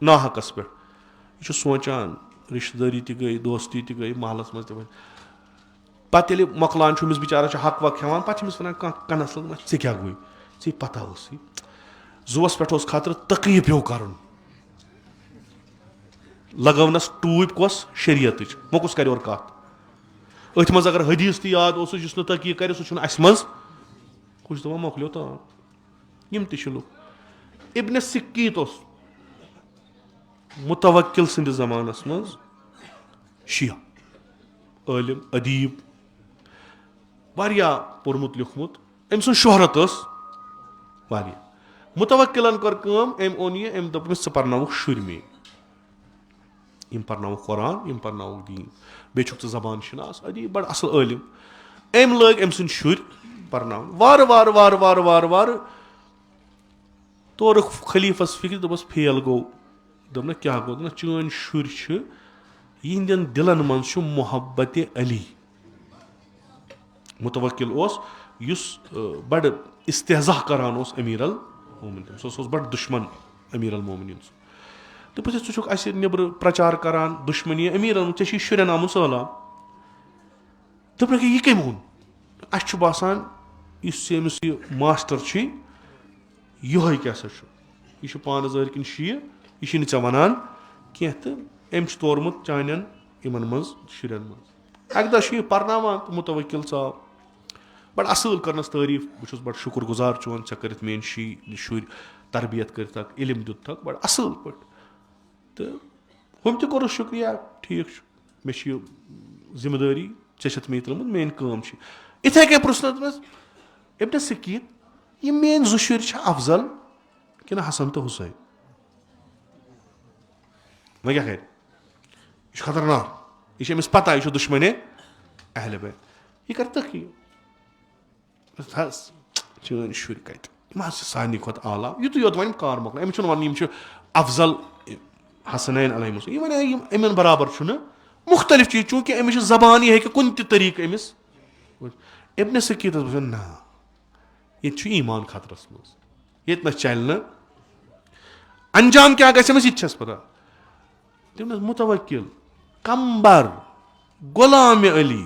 ناحقس پٮ۪ٹھ یہِ چھُ سونٛچان رِشتہٕ دٲری تہِ گٔے دوستی تہِ گٔے محلس منٛز تہِ وۄنۍ پتہٕ ییٚلہِ مۄکلان چھُ أمِس بِچارس چھُ حق وق کھٮ۪وان پتہٕ چھِ أمِس وَنان کانٛہہ کَنس لگ ژےٚ کیٛاہ گوٚے ژےٚ پتہ ٲسٕے زُوَس پٮ۪ٹھ اوس خطرٕ تقیہ پیوٚو کَرُن لگٲونس ٹوٗپۍ کۄس شریعتٕچ وۄنۍ کُس کرِ اورٕ کَتھ أتھۍ منٛز اگر حدیٖث تہِ یاد اوسُس یُس نہٕ تقیہ کرِ سُہ چھُنہٕ اَسہِ منٛز ہُہ چھُ دَپان مۄکلیو تام یِم تہِ چھِ لُکھ اِبنِ سِکیٖت اوس مُتوکِل سٕنٛدِس زمانس منٛز شِیہ عٲلِم ادیٖب واریاہ پوٚرمُت لیوٗکھمُت أمۍ سٕنٛز شہرت ٲس واریاہ مُتوکِلن کٔر کٲم أمۍ اوٚن یہِ أمۍ دوٚپ أمِس ژٕ پرناوُکھ شُرۍ میٲنۍ یِم پرناوُکھ قۄران یِم پرناوُکھ دیٖن بیٚیہِ چھُکھ ژٕ زبان شِناس ادیٖب بڑٕ اَصٕل عٲلِم أمۍ لٲگۍ أمۍ سٕنٛدۍ شُرۍ پرناوُن وارٕ تورُکھ خلیٖفس فِکرِ دوٚپُس فیل گوٚو دوٚپ نہ کیٛاہ گوٚو دوٚپنَس چٲنۍ شُرۍ چھِ یِہنٛدٮ۪ن دِلن منٛز چھُ محبتِ علی مُتوکِل اوس یُس بڑٕ استحزا کران اوس امیٖر المومنیٖن سُہ اوس بڑٕ دُشمن امیٖر المومنیٖن سُنٛد دوٚپُس ژٕ چھُکھ اَسہِ نیٚبرٕ پرچار کران دُشمنی امیٖر ژےٚ چھُے شُرٮ۪ن آمُت سہلاب دوٚپنکھ یہِ کٔمۍ ووٚن اَسہِ چھُ باسان یُس أمِس یہِ ماسٹر چھُے یِہوے کیٛاہ سا چھُ یہِ چھُ پانہٕ ظٲہِر کِنۍ شِیہِ یہِ چھُنہٕ ژےٚ وَنان کینٛہہ تہٕ أمۍ چھُ تورمُت چانٮ۪ن یِمن منٛز شُرٮ۪ن منٛز. اَکہِ دۄہ چھُ یہِ پرناوان تہٕ مُتوکِل ژاو بَڑٕ اَصٕل کٔرنَس تعریٖف بہٕ چھُس بَڑٕ شُکُر گُزار چون ژےٚ کٔرِتھ میٲنۍ شُرۍ تربیت کٔرِتھکھ علم دیُتتھکھ بَڑٕ اَصٕل پٲٹھۍ تہٕ ہُم تہِ کوٚرُس شُکریہ ٹھیٖک چھُ مےٚ چھِ یہِ ذِمہٕ دٲری ژےٚ چھَتھ مےٚ یہِ ترٲومٕژ میٲنۍ کٲم چھِ یِتھٕے کٔنۍ پرٛژھنَس منٛز اِبن سکیٖن یِم میٲنۍ 2 شُرۍ چھِ اَفضل کِنہٕ حسن تہٕ حُسین وۄنۍ کیٛاہ کَرِ یہِ چھُ خطرناک یہِ چھِ أمِس پتہ یہِ چھُ دُشمنے اہلِ بیت یہِ کَرِ تٔکیٖد حظ چٲنۍ شُرۍ کَتہِ یِم حظ چھِ سارنٕے کھۄتہٕ اعلیٰ یِتُے یوت وَنہِ کار مۄکلان أمِس چھُنہٕ وَنُن یِم چھِ اَفضل حسنین علیہِم السلام یہِ وَنہِ یِم یِمن برابر چھُنہٕ مُختٔلِف چیٖز چوٗنٛکہِ أمِس چھِ زبان یہِ ہیٚکہِ کُنہِ تہِ طریٖقہٕ أمِس اِبن سکیٖتَس بہٕ نہ ییٚتہِ چھُ ایٖمان خطرس منٛز ییٚتہِ نَس چلہِ نہٕ انجام کیٛاہ گژھِ أمِس یہِ تہِ چھَس پتہ تٔمۍ دوٚپ مُتوکِل کمبر غلامِ علی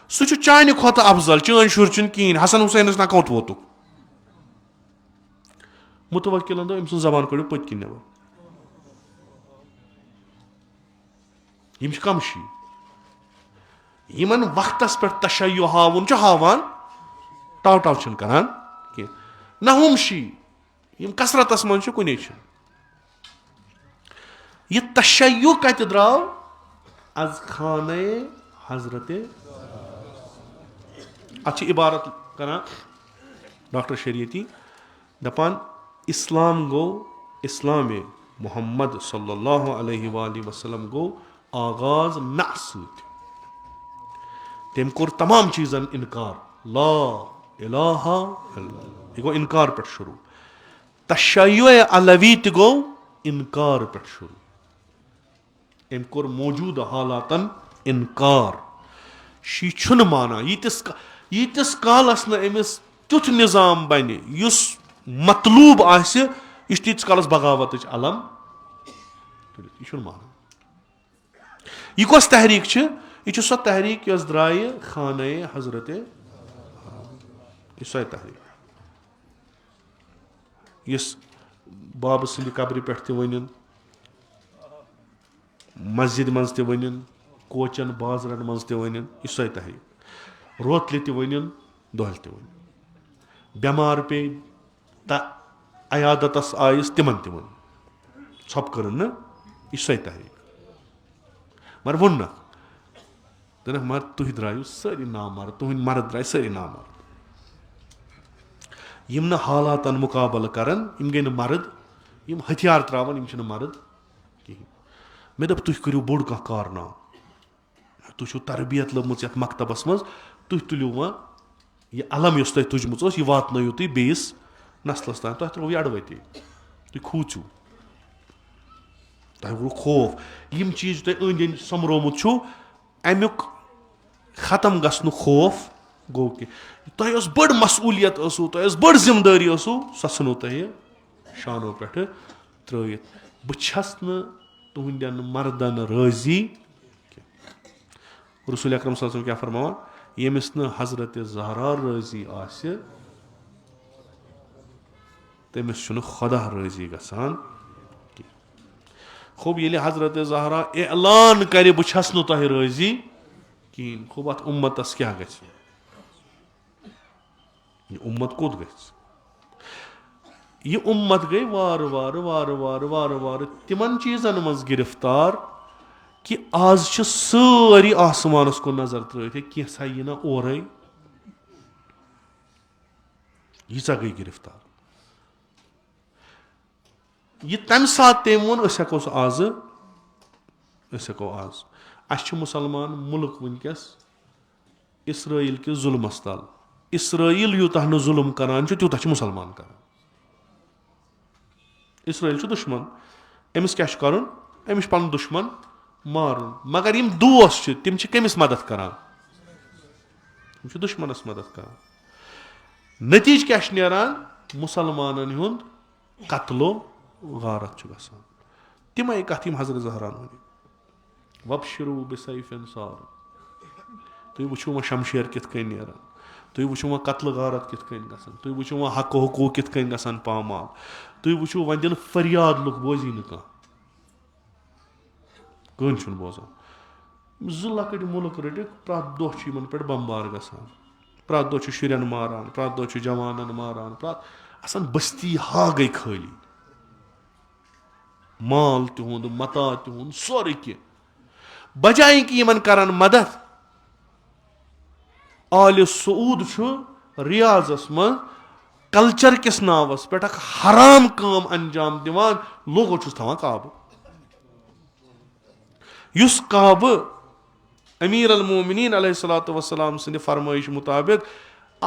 سُہ چھُ چانہِ کھۄتہٕ اَفضل چٲنۍ شُرۍ چھُنہٕ کِہینۍ حسن حُسینس نہ کوٚت ووتُکھ مُتوکِلن دوٚپ أمۍ سٕنٛز زبان کٔڑِو پٔتۍ کِنۍ نٮ۪بر یِم چھِ کم شی یِمن وقتس پٮ۪ٹھ تشیع ہاوُن چھُ ہاوان ٹاو ٹاو چھِنہٕ کران کینٛہہ نہ ہُم شی یِم کثرتس منٛز چھِ کُنے چھِنہٕ یہِ تشیع کتہِ درٛاو از خانے حضرت اتھ چھِ عبارت کران ڈاکٹر شریعتی دپان اسلام گوٚو اسلامِ محمد صلی اللہ علیہ وآلہ وسلم گوٚو آغاز نہ سۭتۍ تٔمۍ کوٚر تمام چیٖزن انکار لا الہ الا اللہ یہِ گوٚو انکار پٮ۪ٹھ شروٗع تشیع علوی تہِ گوٚو انکار پٮ۪ٹھ شروٗع أمۍ کوٚر موجوٗدٕ حالاتن انکار شی چھُنہٕ مانان ییٖتِس کالس نہٕ أمِس تیُتھ نظام بنہِ یُس مطلوٗب آسہِ یہِ چھُ تیٖتِس کالس بغاوتٕچ علم تُلِتھ یہِ چھُنہٕ مانان یہِ کۄس تحریٖک چھِ یہِ چھِ سۄ تحریٖک یۄس درٛایہِ خانے حضرت یہِ چھِ سۄے تحریٖک یُس بابہٕ سٕنٛدِ قبرِ پٮ۪ٹھ تہِ ؤنِن مسجِد منٛز تہِ ؤنِن کوچن بازرن منٛز تہِ ؤنِن یہِ چھِ سۄے تحریٖک روتلہِ تہِ ؤنِن دۄہلہِ تہِ ؤنِن بٮ۪مار پیٚیہِ تہٕ عیادتس آیِس تِمن تہِ ؤنِن ژھۄپہٕ کٔرٕن نہٕ یہِ چھِ سۄے تحریٖک مگر ووٚننکھ دوٚپنکھ مگر تُہۍ درٛایِو سٲری نامرد تُہنٛدۍ مرد درٛاے سٲری نامرد یِم نہٕ حالاتن مُقابلہٕ کران یِم گٔے نہٕ مرد یِم ہتھیار تراوان یِم چھِنہٕ مرد کِہینۍ مےٚ دوٚپ تُہۍ کٔرِو بوٚڑ کانٛہہ کارنامہٕ تُہۍ چھِو تربیت لٔبمٕژ یتھ مکتبس منٛز تُہۍ تُلِو وۄنۍ یہِ علم یۄس تۄہہِ تُجمٕژ ٲس یہِ واتنٲیِو تُہۍ بیٚیِس نسلس تام تۄہہِ ترٛوو یڈوَتے تُہۍ کھوٗژِو تۄہہِ گوٚو خوف یِم چیٖز تۄہہِ أنٛدۍ أنٛدۍ سۄمبرومُت چھُو امیُک ختم گژھنُک خوف گوٚو کینٛہہ تۄہہِ ٲس بٔڑ مسؤلیت ٲسوٕ تۄہہِ ٲس بٔڑ ذِمہٕ دٲری ٲسوٕ سۄ ژھٕنو تۄہہِ شانو پٮ۪ٹھٕ ترٲیِتھ بہٕ چھس نہٕ تُہنٛدٮ۪ن مردن رٲضی کینٛہہ رسول اکرم صلی اللہ علیہ وسلم کیٛاہ فرماوان ییٚمِس نہٕ حضرت زہرا رٲضی آسہِ تٔمِس چھُنہٕ خۄدا رٲضی گژھان کینٛہہ خوب ییٚلہِ حضرت زہرا اعلان کرِ بہٕ چھس نہٕ تۄہہِ رٲضی کِہینۍ خوب اتھ اُمتس کیٛاہ گژھِ یہِ اُمت کوٚت گژھِ یہِ اُمت گٔے وارٕ وارٕ وارٕ وارٕ وارٕ وارٕ تِمن چیٖزن منٛز گرفتار کہِ آز چھِ سٲری آسمانس کُن نظر ترٲوِتھ ہے کینٛژھا یی نا اورے ییٖژاہ گٔے گرفتار یہِ تمہِ ساتہٕ تٔمۍ ووٚن أسۍ ہٮ۪کو سُہ آزٕ أسۍ ہٮ۪کو آز اَسہِ چھُ مُسلمان مُلک وٕنکیٚس اسرٲیل کِس ظُلمس تل اسرٲیل یوٗتاہ نہٕ ظُلم کران چھُ تیوٗتاہ چھِ مُسلمان کران اسرٲیل چھُ دُشمن أمِس کیٛاہ چھُ کرُن أمِس چھُ پنُن دُشمن مارُن مگر یِم دوس چھِ تِم چھِ کٔمِس مدد کران تِم چھِ دُشمنس مدد کران نٔتیٖجہٕ کیٛاہ چھُ نیران مُسلمانن ہُنٛد قتلو غارت چھُ گژھان تِمے کتھٕ یِم حضرت زہران ؤنۍ وبشروا بسیفٍ صار تُہۍ وٕچھِو وۄنۍ شمشیر کِتھ کٔنۍ نیران تُہۍ وٕچھِو وۄنۍ قتلہٕ غارت کِتھ کٔنۍ گژھان تُہۍ وٕچھِو وۄنۍ حقہٕ حقوٗق کِتھ کٔنۍ گژھان پامال تُہۍ وٕچھِو وۄنۍ دِنہٕ فریاد لُکھ بوزی نہٕ کانٛہہ کٕہٕنۍ چھُنہٕ بوزان. 2 لۄکٕٹۍ مُلک رٔٹِکھ پرٛٮ۪تھ دۄہ چھُ یِمن پٮ۪ٹھ بمبار گژھان, پرٛٮ۪تھ دۄہ چھُ شُرٮ۪ن ماران, پرٛٮ۪تھ دۄہ چھُ جوانن ماران, آسان بستی گٔے خٲلی, مال تِہُنٛد متا تِہُنٛد سورُے کینٛہہ. بجایہِ کہِ یِمن کرن مدد, آلہِ سعوٗد چھُ ریاضس منٛز کلچر کِس ناوس پٮ۪ٹھ اکھ حرام کٲم انجام دِوان, لوگو چھُس تھاوان کعبہٕ. یُس کعبہٕ امیٖر المومنیٖن علیہ الصلوۃ والسلام سٕنٛدِ فرمٲیش مُطابق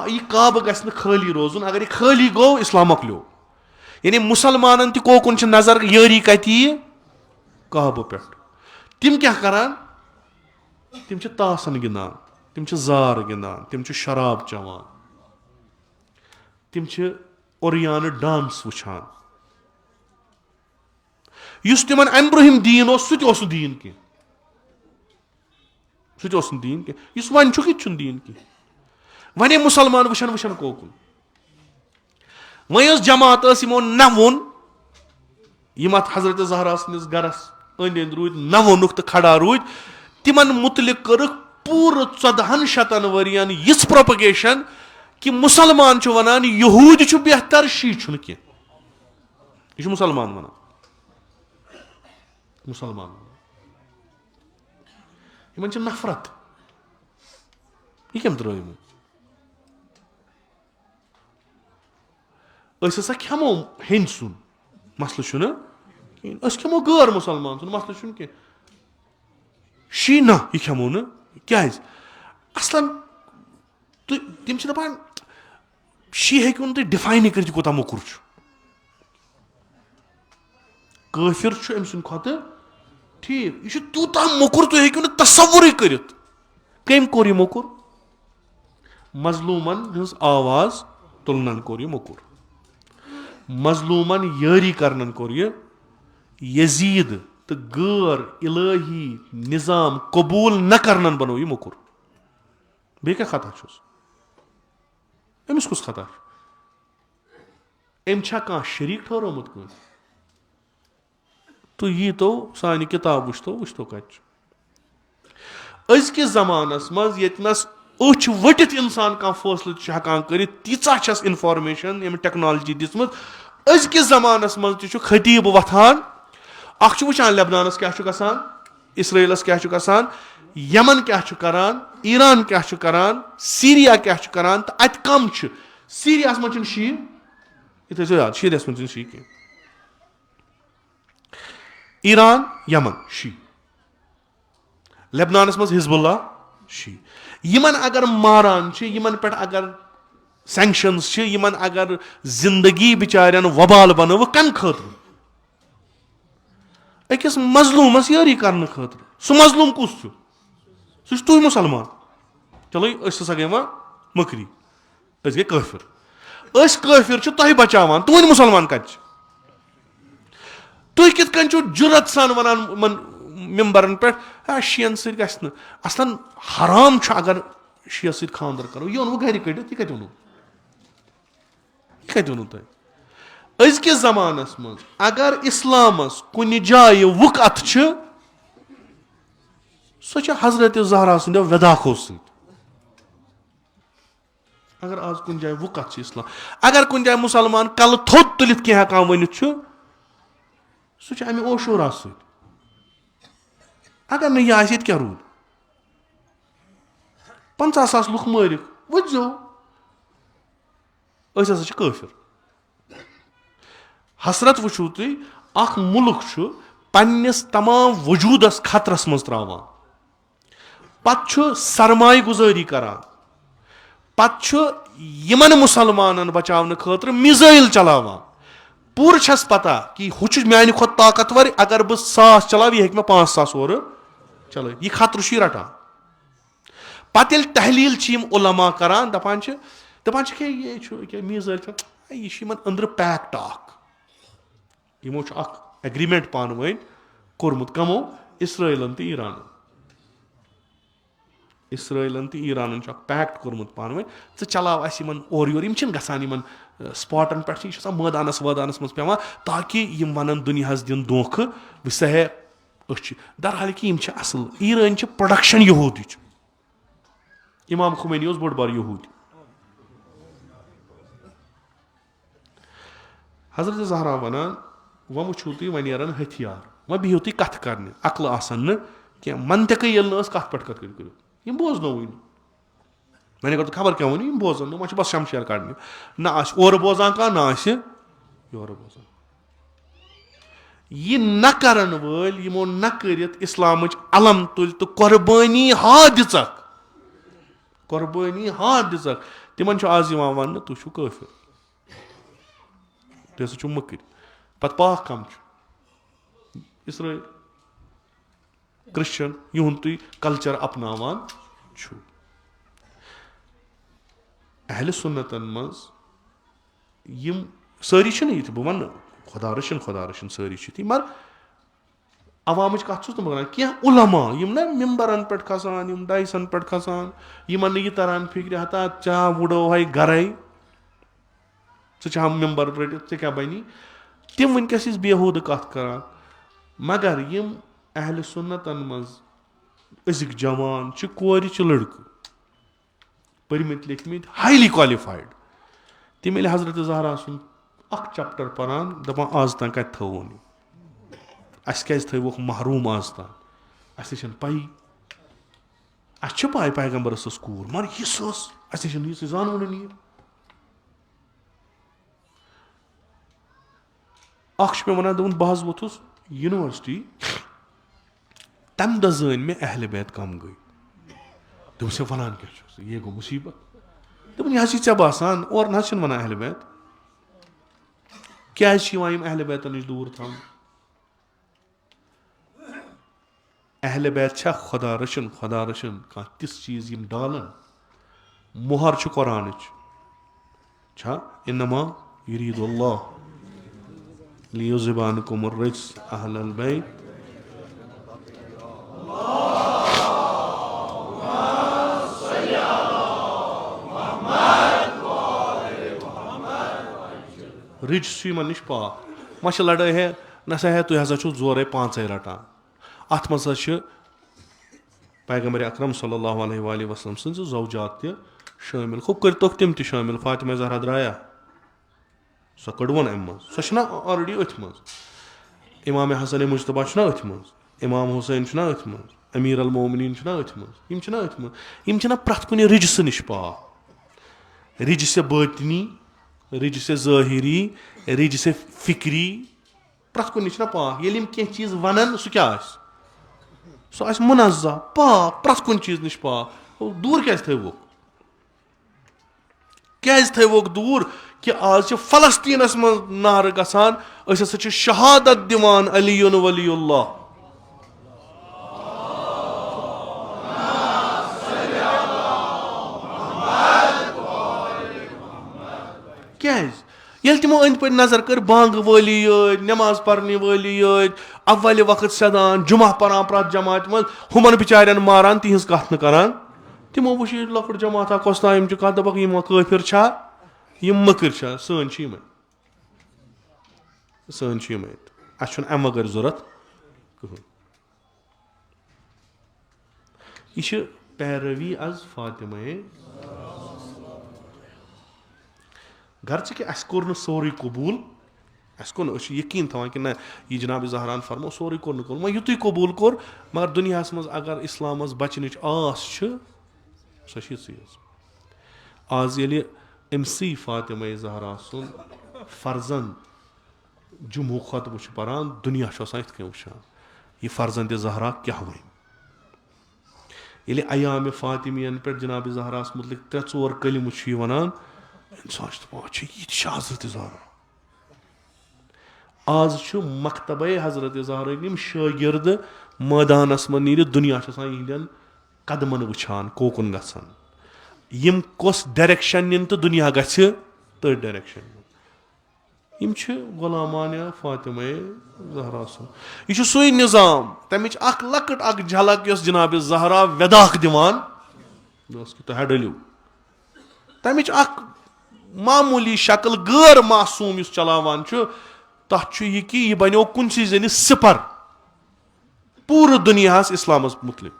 یہِ کعبہٕ گژھِ نہٕ خٲلی روزُن, اگر یہِ خٲلی گوٚو اسلام مۄکلیو. یعنی مُسلمانن تہِ کوکُن چھِ نظر یٲری کتہِ یی کعبہٕ پٮ۪ٹھ. تِم کیٛاہ کران, تِم چھِ تاسن گِنٛدان, تِم چھِ زار گِنٛدان, تِم چھِ شراب چٮ۪وان, تِم چھِ اوریانہٕ ڈانس وٕچھان. یُس تِمن امہِ برونٛہِم دیٖن اوس سُہ تہِ اوس نہٕ دیٖن کینٛہہ, سُہ تہِ اوس نہٕ دیٖن کینٛہہ. یُس وۄنۍ چھُکھ یہِ تہِ چھُنہٕ دیٖن کینٛہہ. وۄنۍ مُسلمان وٕچھن کوکُن. وۄنۍ ٲس جماعت ٲس یِمو نہ ووٚن, یِم اتھ حضرت زہرا سٕنٛدِس گرس أنٛدۍ أنٛدۍ روٗدۍ نہ ووٚنُکھ تہٕ کھڑا روٗدۍ, تِمن مُتعلق کٔرٕکھ پوٗرٕ 1400 ؤرین یِژھ پروپگیشن کہِ مُسلمان چھُ ونان یہوٗدۍ چھُ بہتر, شی چھُنہٕ کینٛہہ. یہِ چھُ مُسلمان ونان, مُسلمان یِمن چھِ نفرت. یہِ کٔمۍ ترٛٲو یِمو؟ أسۍ ہسا کھٮ۪مو ہیٚنٛدۍ سُنٛد, مسلہٕ چھُنہٕ کِہینۍ. أسۍ کھٮ۪مو غٲر مُسلمان سُنٛد, مسلہٕ چھُنہٕ کینٛہہ. شی نہ یہِ کھٮ۪مو نہٕ. کیٛازِ؟ اصلن تِم چھِ دپان شی ہیٚکِو نہٕ تُہۍ ڈِفاینٕے کٔرِتھ یہِ کوٗتاہ موٚکُر چھُ. کٲفِر چھُ أمۍ سٕنٛدِ کھۄتہٕ ٹھیٖک, یہِ چھُ تیوٗتاہ موٚکُر تُہۍ ہیٚکِو نہٕ تصورٕے کٔرِتھ. کٔمۍ کوٚر یہِ موٚکُر؟ مظلوٗمن ہٕنٛز آواز تُلنن کوٚر یہِ موٚکُر, مظلوٗمن یٲری کرنن کوٚر یہِ, یزیٖد تہٕ غٲر الٲہی نظام قبوٗل نہ کرنن بنوو یہِ موٚکُر. بیٚیہِ کیٛاہ خطا چھُس؟ أمِس کُس خطا چھُ؟ أمۍ چھا کانٛہہ شریٖک ٹھہرومُت کٲنٛسہِ؟ تُہۍ ییٖتو سانہِ کِتاب وٕچھتو کتہِ چھُ. أزکِس زمانس منٛز ییٚتنس أچھ ؤٹِتھ اِنسان کانٛہہ فٲصلہٕ چھُ ہٮ۪کان کٔرِتھ, تیٖژاہ چھس انفارمیشن ییٚمہِ ٹیکنالجی دِژمٕژ. أزکِس زمانس منٛز تہِ چھُ خطیٖب وۄتھان, اکھ چھُ وٕچھان لیبنانس کیٛاہ چھُ گژھان, اسرٲیلس کیٛاہ چھُ گژھان, یمن کیٛاہ چھُ کران, ایران کیٛاہ چھُ کران, سیٖریا کیٛاہ چھُ کران, تہٕ اتہِ کم چھِ. سیٖریاہس منٛز چھِنہٕ شی, یہِ تھٲیزیو یاد, سیٖریاہس منٛز چھِنہٕ شی کینٛہہ. ایران یمن شی, لیبنانس منٛز حزب اللہ شی. یِمن اگر ماران چھِ, یِمن پٮ۪ٹھ اگر سینکشنز چھِ, یِمن اگر زندگی بِچارٮ۪ن وبال بنٲوٕکھ, کمہِ خٲطرٕ؟ أکِس مظلوٗمس یٲری کرنہٕ خٲطرٕ. سُہ مظلوٗم کُس چھُ؟ سُہ چھُ تُہۍ مُسلمان. چلو أسۍ ہسا گٔے وۄنۍ مٔکری, أسۍ گٔے کٲفِر. أسۍ کٲفِر چھِ تۄہہِ بچاوان, تُہنٛدۍ مُسلمان کتہِ چھِ؟ تُہۍ کِتھ کٔنۍ چھِو جُرت سان ونان یِمن ممبرن پٮ۪ٹھ شِین سۭتۍ گژھِ نہٕ؟ اصلن حرام چھُ اگر شِیَس سۭتۍ خانٛدر کرو. یہِ اوٚنوٕ گرِ کٔڑِتھ, یہِ کتہِ اوٚنوٕ؟ یہِ کتہِ اوٚنوٕ تۄہہِ؟ أزکِس زمانس منٛز اگر اسلامس کُنہِ جایہِ وُکت چھِ, سۄ چھِ حضرت زہرا سٕنٛدیو وِداخو سۭتۍ. اگر آز کُنہِ جایہِ وُکت چھِ اسلام, اگر کُنہِ جایہِ مُسلمان کلہٕ تھوٚد تُلِتھ کینٛہہ ہٮ۪کان ؤنِتھ چھُ, سُہ چھُ امہِ اوشوٗرا سۭتۍ. اگر نہٕ یہِ آسہِ, ییٚتہِ کیٛاہ روٗد؟ 50,000 لُکھ مٲرِکھ, وٕچھزیو. أسۍ ہسا چھِ کٲفِر. حسرت وٕچھِو تُہۍ, اکھ مُلک چھُ پننِس تمام وجوٗدس خطرس منٛز تراوان, پتہٕ چھُ سرمایہِ گُزٲری کران, پتہٕ چھُ یِمن مُسلمانن بچاونہٕ خٲطرٕ میٖزایل چلاوان. پوٗرٕ چھس پتہ کہِ ہُہ چھُ میانہِ کھۄتہٕ طاقتور, اگر بہٕ 1,000 چلاوٕ یہِ ہیٚکہِ مےٚ 5,000 اورٕ چلٲوِتھ. یہِ خطرٕ چھُ یہِ رٹان. پتہٕ ییٚلہِ تحلیٖل چھِ یِم علما کران, دپان چھِ ہے یہِ چھُ یہِ میٖزایل چھُ, یہِ چھُ یِمن أنٛدرٕ پیکٹ اکھ. یِمو چھُ اکھ اگریمنٹ پانہٕ ؤنۍ کوٚرمُت, کمو؟ اسرٲیلن تہٕ ایرانن. اسرٲیلن تہٕ ایرانن چھُ اکھ پیکٹ کوٚرمُت پانہٕ ؤنۍ, ژٕ چلاو اَسہِ یِمن اورٕ یورٕ. یِم چھِنہٕ گژھان یِمن سپاٹن پٮ۪ٹھ, یہِ چھُ آسان مٲدانس وٲدانس منٛز پیٚوان, تاکہِ یِم ونن دُنیاہس دِن دھوکہٕ, وٕچھ سا ہے در حال کہ اصل ایران پروڈکشن یہود امام خمینی اوس بوٚڑ بار یہود حضرت زہرا ونان وۄنۍ وٕچھِو تُہۍ وۄنۍ نیرن ہتھیار وۄنۍ بِہِو تُہۍ کتھ کرنہِ عقلہٕ آسن نہٕ کینٛہہ منطقٕے ییٚلہِ نہٕ ٲس کتھ پٮ۪ٹھ کتھ کٔرِو یِم بوزنووٕے نہٕ وۄنۍ اگر تُہۍ خبر کیٛاہ ؤنِو یِم بوزن نہٕ وۄنۍ چھِ بس شمشیر کڑنہِ نہ آسہِ اورٕ بوزان کانٛہہ نہ آسہِ یورٕ بوزان یہِ نہ کرن وٲلۍ یِمو نہ کٔرِتھ اِسلامٕچ علم تُلۍ تہٕ قۄربٲنی ہا دِژکھ تِمن چھُ آز یِوان وننہٕ تُہۍ چھِو کٲفِر تُہۍ ہسا چھِو مٔکٕرۍ پتہٕ پاک کم چھُ اسرٲیل کرسچن یِہُنٛد تُہۍ کلچر اپناوان چھُو اہلِ سُنتن منٛز یِم سٲری چھِنہٕ یِتھ بہٕ ونہٕ خۄدا رٔچھِنۍ سٲری چھِ یِتھی مگر عوامٕچ کتھ چھُس نہٕ بہٕ کران کینٛہہ علما یِم نا ممبرن پٮ۪ٹھ کھسان یِم ڈایسن پٮ۪ٹھ کھسان یِمن نہٕ یہِ تران فکرِ ہتا ژےٚ وُڈو ہے گرے ژٕ چھا ممبر رٔٹِتھ ژےٚ کیٛاہ بنی تِم وٕنکیٚس ٲسۍ بےحوٗدٕ کتھ کران مگر یِم اہلِ سُنتن منٛز أزِکۍ جوان چھِ کورِ چھِ لڑکہٕ پٔرمٕتۍ لیکھمٕتۍ ہایلی کالِفایڈ تِم ییٚلہِ حضرت زہرا سُنٛد اکھ چپٹر پران دپان آز تام کتہِ تھووُن یہِ اَسہِ کیازِ تھٲوُکھ محروٗم آز تام اَسہِ تہِ چھنہٕ پَیی اَسہِ چھِ پاے پیغمبرس ٲس کوٗر مگر یِژھ ٲس اَسہِ تہِ چھنہٕ یِژھ زانوُنٕے نہٕ یہِ اکھ چھُ مےٚ ونان دوٚپُن بہٕ حظ ووٚتھُس یونیورسٹی تمہِ دۄہ زٲنۍ مےٚ اہلِ بیت کم گٔے دوٚپُس ہے ونان کیٛاہ چھُس یے گوٚو مُصیبت دوٚپُن یہِ حظ چھِ ژےٚ باسان اورٕ نہ حظ چھِنہٕ ونان اہلِ بیت کیازِ چھِ یِوان یِم اہلِ بیتن نِش دوٗر تھاونہٕ اہلِ بیت چھا خۄدا رٔچھِنۍ کانٛہہ تِژھ چیٖز یِم ڈالن مۄہر چھُ قۄرانٕچ چھا اِنما یُریٖدُ اللہ لیُذہِبَ عَنکُم الرِّجْسَ اہل البیت رِج چھُ یِمن نِش پاک وۄنۍ چھِ لڑٲے ہے نہ سا ہے تُہۍ ہسا چھِو زورے پانٛژے رٹان اتھ منٛز ہسا چھِ پیغمبر اکرم صلی اللہ علیہ وسلم سٕنٛزٕ زوجات تہِ شٲمِل خوٚب کٔرتوکھ تِم تہِ شٲمِل فاطمہ زہرا درٛایا سۄ کٔڑوُن امہِ منٛز سۄ چھنہ آلریڈی أتھۍ منٛز امام حسن مجتبہ چھُنہ أتھۍ منٛز امام حُسین چھُنہ أتھۍ منٛز امیٖر المومنیٖن چھُنہ أتھۍ منٛز یِم چھِنہ أتھۍ منٛز یِم چھِنہ پرٛٮ۪تھ کُنہِ رِجسہٕ نِش پاک رِجسہِ بٲطنی رِجسہِ ظٲہری رِجسہِ فکری پرٛٮ۪تھ کُنہِ نِش چھِنہ پاک ییٚلہِ یِم کینٛہہ چیٖز ونن سُہ کیٛاہ آسہِ سُہ آسہِ مُنزہ پاک پرٛٮ۪تھ کُنہِ چیٖز نِش پاک دوٗر کیازِ تھٲوُکھ دوٗر کہِ آز چھِ فلسطیٖنس منٛز نعرٕ گژھان أسۍ ہسا چھِ شہادت دِوان علی ولی اللہ کیازِ ییٚلہِ تِمو أنٛدۍ پٔکۍ نظر کٔر بانگہٕ وٲلی یٲتۍ نٮ۪ماز پرنہِ وٲلی یٲتۍ اولہِ وقت سیدان جمعہ پران پرٛٮ۪تھ جماعتہِ منٛز ہُمن بِچارٮ۪ن ماران تِہنٛز کتھ نہٕ کران تِمو وٕچھ یہِ لۄکُٹ جماعتھا کۄس تام یِم چھِ کتھ دپکھ یِم کٲفِر چھا یِم مٔکٕرۍ چھا سٲنۍ چھِ یِمے اَسہِ چھُنہٕ امہِ بغٲر ضوٚرتھ کٕہٕنۍ یہِ چھِ پیروی از فاطمہ گرچہِ کہِ اَسہِ کوٚر نہٕ سورُے قبوٗل اَسہِ کوٚر نہٕ أسۍ چھِ یقیٖن تھاوان کہِ نہ یہِ جناب زہران فرمو سورُے کوٚر نہٕ وۄنۍ یِتُے قبوٗل کوٚر مگر دُنیاہس منٛز اگر اسلامس بچنٕچ آس چھِ سۄ چھِ یِژٕے یٲژ آز ییٚلہِ أمسٕے فاطمہ زہرا سُنٛد فرزند جمعہ خۄطبہٕ چھُ پران دُنیا چھُ آسان یِتھ کٔنۍ وٕچھان یہِ فرزندِ زہرا کیٛاہ وَنہِ ییٚلہِ ایامِ فاطمیَن پٮ۪ٹھ جناب زہراہس مُتعلِق 3-4 کلمہٕ چھُ یہِ وَنان اِنسان چھُ دَپان اچھا یہِ تہِ چھِ حضرت زہرا آز چھُ مکتبے حضرت زہرا یِم شٲگِردٕ مٲدانس منٛز نیٖرِتھ دُنیا چھُ آسان یِہنٛدٮ۪ن قدمن وٕچھان کوکُن گژھان یِم کۄس ڈایریکشن نِن تہٕ دُنیا گژھِ تٔتھۍ ڈایریکشن یِم چھِ غۄلامانہِ فاطمہ زہرا سُنٛد یہِ چھُ سُے نظام تمِچ اکھ لۄکٕٹ اکھ جھلک یۄس جناب زہرا وٮ۪داکھ دِوان دوٚپُس کہِ تُہۍ ڈٔلِو تمِچ اکھ معموٗلی شکل غٲر معصوٗم یُس چلاوان چھُ تتھ چھُ یہِ کہِ یہِ بنیو کُنسٕے زٔنِس سِپر पूरे दुनियाहस इस्लामस मुतलिक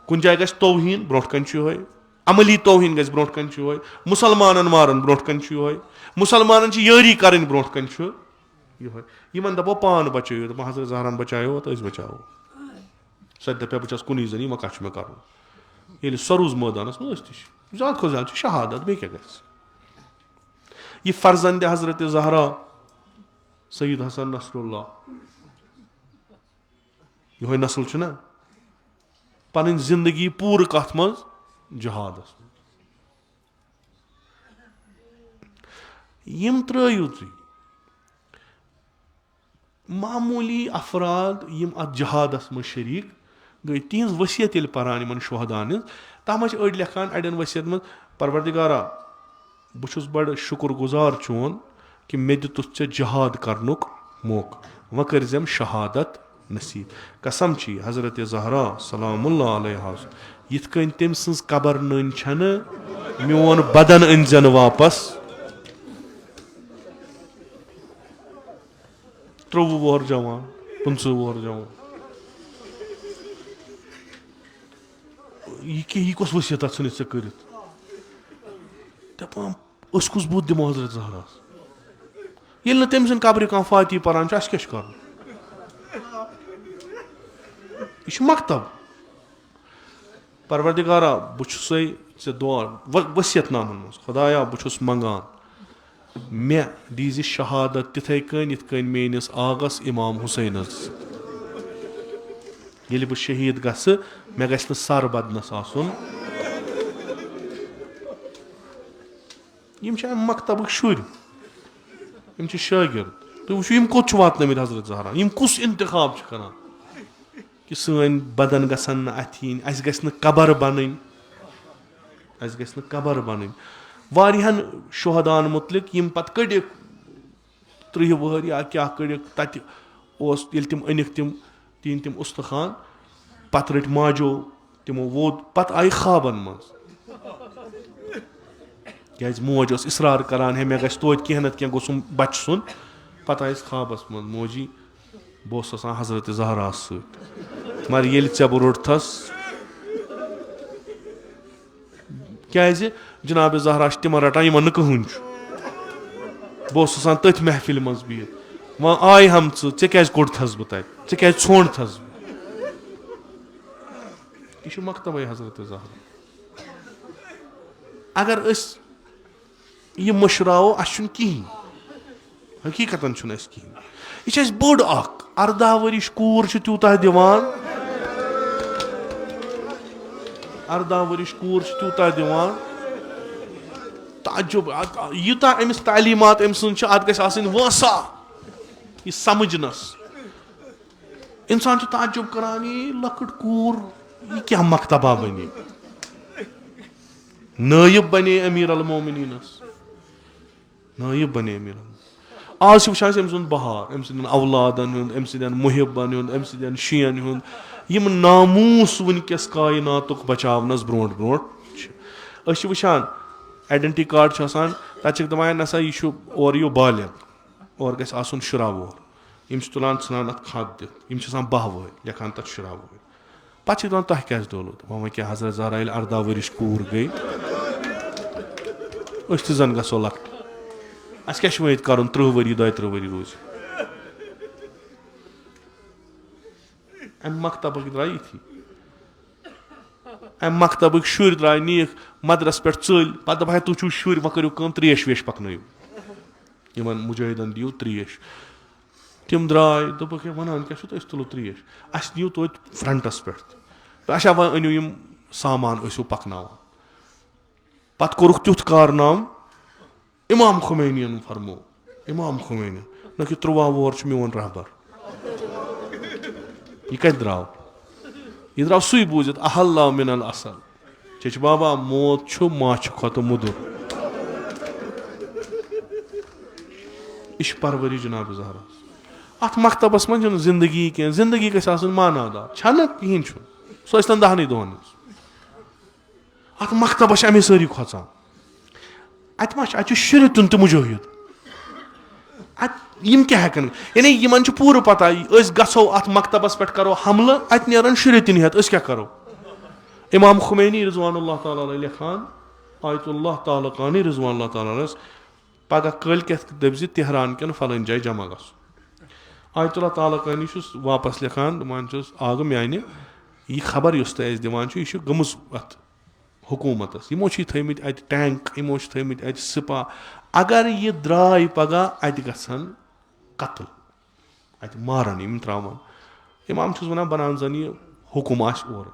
कुन जाय गस तौहीन ब्रोट कन यह अमली तौहीन गस ब्रोट कन यह मुसलमानन मारन ब्रोट कन यह मुसलमानन यारी करन ब्रोट कन यह दपो पान बचो दप हजरत ज़हरान बचायो तो बचाओ सो दपे बस कुन जन यह कह मे कर ये सरूज मैदानस मज ज्यादा खो ज्यादा शहादत बे क्या यह फर्जंद हजरत ज़हरा सईद हसन नसरुल्लाह यह नस्ल ना पन जिंदगी पूर कथ मज जहादस यम त्रयु तुम मामूली अफराद यम अत जहादस मज शरीक गई तिहज वसीयत ये पान इन शहदान तथ मज अड़ लेखान अड़न वसीयत मज परवरदिगारा बहुस बड़ शुक्र गुजार चोन कि मे दितुस ऐ जहाद करनुक मौक व करजम शहादत नसीब कसम छी हजरत ज़हरा सलामुल्लाह अलैहा यिथ कन तम सज कबर नन छन मोन बदन अनजन वापस 23 वोहर जवान 25 वोहर जवान यह कस वसीयत इन ऐ कर दपान कुस बुत दिमो हजरत ज़हरास ये तम सद कब्र कह फाती पान अस क्या कर यह मकतब परवरदिगारा बहुसै ऐ दुआ वसीयत नामन मज खुदाया बहुस मंगान मे दीज शहादत तिथे कन यिथ कन मेनिस आगस इमाम हुसैनस ये बह शहीद गस मे गस सर बदनस आसन यम मकतब शुर यम शागिर्द तुम वो कोत वातनमित हजरत ज़हरा यम कुस इंतखाब करान कि सन बदन गसन अथीन अस गस कबर बन कबर बन वारियान शहदान मुतलिक यम पत कड़िक 30 वहर या क्या कड़िक तत तम अनिक तीन तम उस्तखान पत रट माजो तमो वोद पत आई ख्वाबन मज क्या मोज इसरार करान है मे गस तोत कह नत कह गोसुम बच सुन पत आयस ख्वाबस मज मोजी बह हजरत ज़हरा सत मगर ये बह रोटथस क्या जनाब ज़हरा तम रटान यमन कहन बह तथ महफिल मज बिहित वह आय हम ऐ क्या कोड़थस बह तत क्या छोड़थस यह मकतब हजरत ज़हरा अगर यह मशराओ अस कहें हकीकतन कहें यह बोड़ 18 वरिश कूर तूता दिवान 18 वरिश कूर तूता दिवान ताजुब यूता अमिस तालीमात अम सद अत गई वसा यह समझनस इंसान ताजुब करान ये लकट कूर यह क्या मकतबा बने नायब बने अमीर अल मोमिनीनस नायब बने अमीर आज वुचान अम सुंद बहार अम सद औलादन हुंद अम सद मुहिबन हुंद अम सद शीयन हुंद यम नामूस वनकस कायनातुक बचावनस ब्रोट ब्रोट वुचान आइडेंटिटी कार्ड तक दपान नसा यह और यो बालिग और गस आसन शुरा वोहर यम तुलान सान अत खत दित यम 12 वहर लेखान तथ शुरा वहर पे दान तह क्या दौलत वह क्या हजरत ज़हरा 18 वरिश कूर गई तन गो लकट अस क्या वो कर 30 वरी 32 वरी रोज अम मकतब द्राय ये अम मकतब शुर द्राय नीक मदरस पे चल पे दपा तुम शुर वह करो त्रेश वेश पकन इन मुजाहिदन दियो त्रेश तम द्राय दोप वन क्या तुलो त्रेश अस नीव तो फ्रंटस पे अच्छा वह अनु यम सामान पकना पत कोरुख तुथ कारनाम इमाम खुमैनियन फरमो इमाम खुमैनी न कि 13 वोहर मोन रहबर यह कत द्राव यह द्राव सुई बूजित अहल्ला मिनल असल चेच बाबा मौत माछ खत मुदुर यह परवरी जनाब ज़हरा अत मकतबस मन जिंदगी कह जिंदगी गई मानादार छन कहें सो 10 दोहन अत मकतबस अमे सारी खोचान अत शुर तुन तो मुजाहिद यम क्या हेकन यानी यमन पूर पता गो अत मकतबस पे करो हमल अत नेरन शुरतिन हेत क्या करो। इमाम खुमैनी रिज़वानुल्लाह ताला अलैहि लिखान आयतुल्लाह तालकानी रिज़वानुल्लाह ताला पगह कल दप तेहरान कन फलन जाय जमा ग आयतुल्लाह तालकानी वापस लिखान दपान आग माने यह खबर युस तुम दिवान यह गमज अत हुकूमत यमो थमित अत टैंक यमो थमित अत सिपा अगर यह द्राय पगह अत गसन कत्ल अत मारन यम त्रावन इमाम वन बनान जन यह हुकुम आस और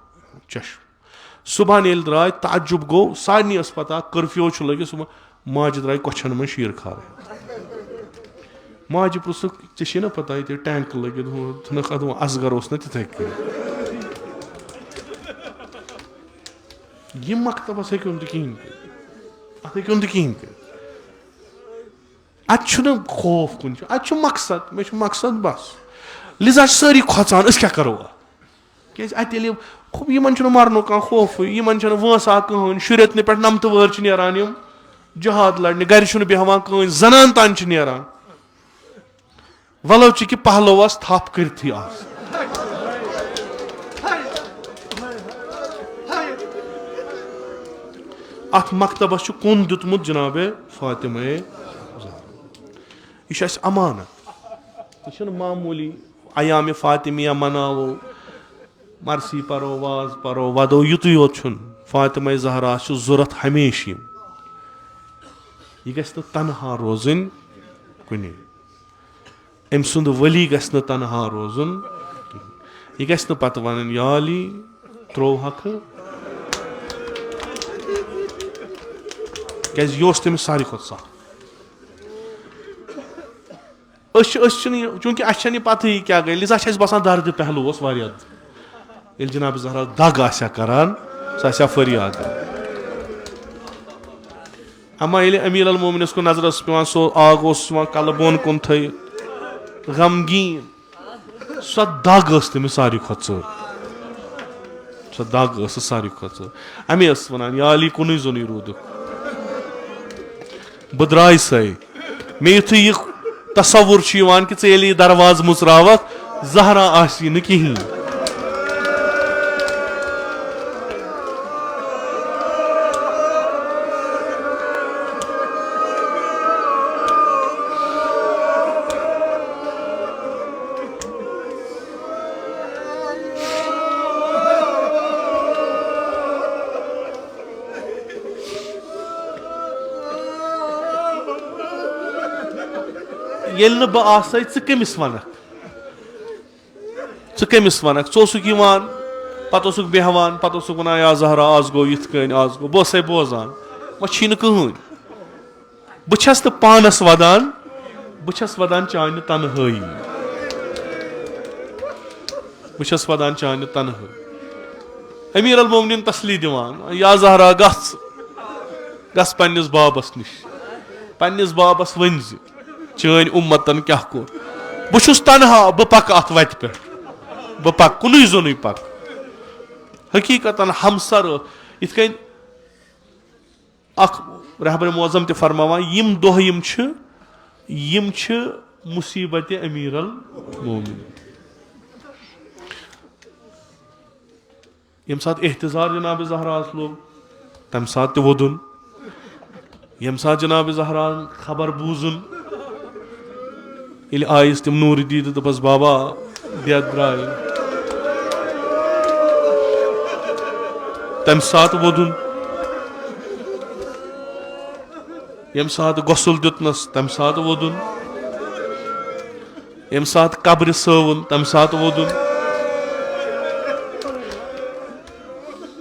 चश सुबह ये द्राय ताजुब गो सारे पता कर्फ्यू लगे सुबह माज द्राय कछन में शीर खार माज पुरुक ऐ ना पता ये टैंक लगे असगर तिथे यह मकतबस हेन कहें अत हेन कहें अत खौफ कुन अत मकसद मे मकसद बस लिजा सारी खोचान क्या करो क्या यमन मरन कह खौफ यमन वसा कहन शुरत पे नमत वह नान जहाद लड़ने गर बेहान कह जनान तान नान वलो कि पहलवस थप करथी आस अत मकतबस कुन दुतमुत जनाब फातिमा यह अमानत यह मामूली अयाम फातिमिया मनावो मरसी परो वाज परो वदो युत योत फातिमा ज़हरा ज़रूरत हमेश यह गस तनहा रोजन कुन अम सुंद वली गस तनहा रोजन यह गस पत वन या अली त्रो हक क्या यह तमिस सारी खुद सख चूंकि अच्छे पता ही क्या गई लिजा बसान दर्द पहलू ये जनाब ज़हरा दग आसा करान सह फरियाद अमा ये अमीर अल मोमिन को नजर पे सो आग कल बोन कुन थ गमगीन सो दग तमिस सारी खुद सो दग सारी खुद अमे वन या अली कुन जोन रूद बह द्राय सही मे यु यह तस्वुर कि ये दरवाज मुचरावक ज़हरा आसी न कहीं ये बह आस कमिस वनक वनक पत बेहान पत वन या ज़हरा आज गो यिथ कन आज गो बह बोजान वह कहन बस तो पानस वदान बस वदान चान तनहाई बस वदान चान तनहाई अमीर अल मोमिनीन तसली दिवान या ज़हरा गस पन्निस बाबस निश पन्निस बाबस वन चान उम्मतन क्या कोर बहुस तनहा बह पक अत वत पे बह पक कुन जोन पक हकीकतन हमसर इत रहबर मौजम ते फरमावान यम दोह यम मुसीबत अमीर अल मोमिन यम सात एहतजार जनाब ज़हरा लोग तम सात वोदुन यम सात जनाब ज़हरा खबर बूजुन ये आयस तम नूर दीद दपस बाबा देत द्राय तम सात वोदुन यम सात गसल दुतनस तम सात वोदुन यम सात कब्र सवन तम सात वोदुन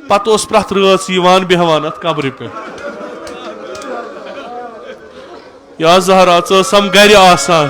पत प्रथ रात बेहवान अत कब्र पे या ज़हरा सम गर आसान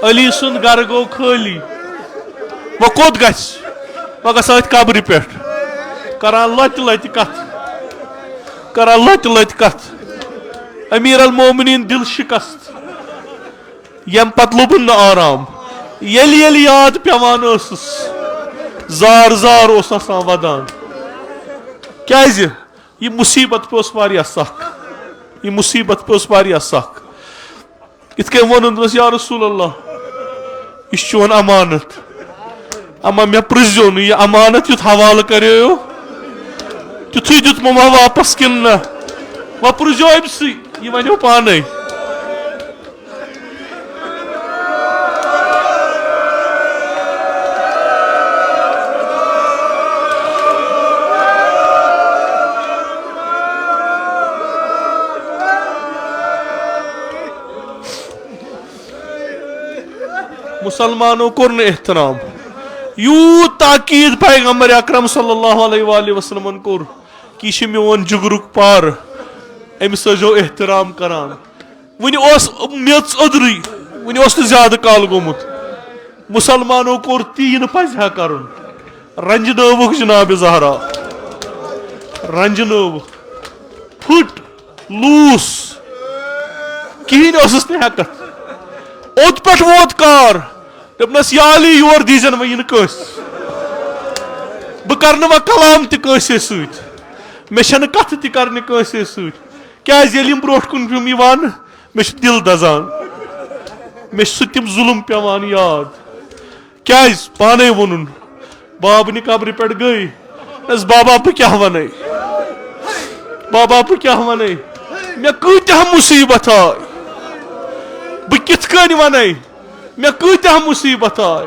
अली सुंद गर गो खाली वो कोत गस वो गस कब्र पे करान लत लत कथ करान लत लत कथ अमीर अल मोमिनीन दिल शिकस्त यम पत लुबन न आराम येल याद पेवान जार जार ओस आसान वदान क्याज ये मुसीबत पे वारिया सख ये मुसीबत पे वारिया सख इत कन वोन या रसूल अल्लाह यह चोन अमानत अमा मे प्रिजो न यह अमानत युत हवाल करो तुथु दुत मा वापस किन न वह प्रिजो अमसी यह वनो पाने मुसलमानों को एहतराम यूत ताकीद पैगंबर अकरम सल्लल्लाहु अलैहि वसल्लम कोर कि मोन जुगरुक पार अमिस एहतराम करान वन मेच अदरी वन ज्यादा काल गोमुत मुसलमानों कोर तीन पजहा कर रंजनवुक जनाब जहरा रंजनवुक फुट लूस कहें हेकत ओत पे वोत कार दपनस याली योर दीजन वो यह कस बह कर वह कलाम तसे सत मे कथ तर्न कसे सत ब्रो कुन मे दिल दजान मे तम जुल्म पेवान याद क्या पाने वोन बाबन कब्र पे गई बाबा बह क्या वन बाबा बह क्या वन मे कह मुसीबत आय बह कित वन मे कह मुसीबत आय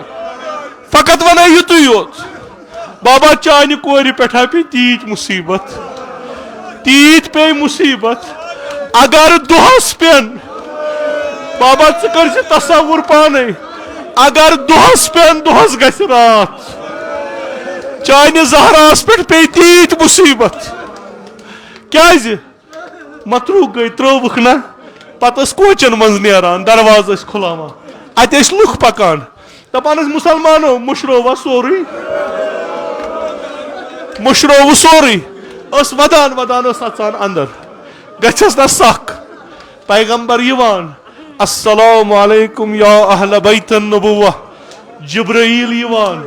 फकत वन युत योत बाबा चान कोर पे पे तीत मुसीबत अगर दुहस पेन बाबा कर तस्वुर पाने अगर दुहस पेन दुहस गस रात चान जहरास पे तीत मुसीबत क्या मतरूक गई त्रोवुक ना पत कोचन मज नान दरवाज खुलावान अत लुक पकान दपान मुसलमानो मुशरोवा सोरी मुशरोव सोरी वदान वदान अचान अंदर गस ना सख पैगंबर यवान अस्सलामु अलैकुम या अहल बैतन नबुव्वह जिब्राइल यवान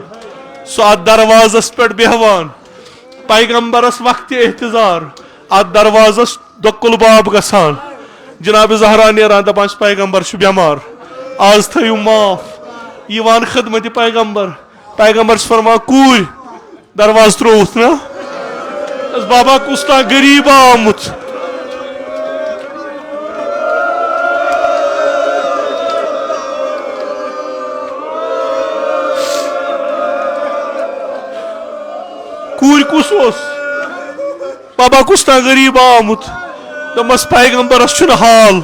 सो अत दरवाजस पे बेहवान पैगंबरस वक्त एहतजार अत दरवाजस दकुल बाब गसान जनाब जहरा नान दपान पैगंबर बेमार आज थो माफ यवान खदमत पैगंबर पैगंबर फरमा कूर दरवाज त्रोवुत ना बाबा कुस ता गरीब आमुत कूर कुस बाबा कुस ता गरीब आमुत दमस पैगंबरस हाल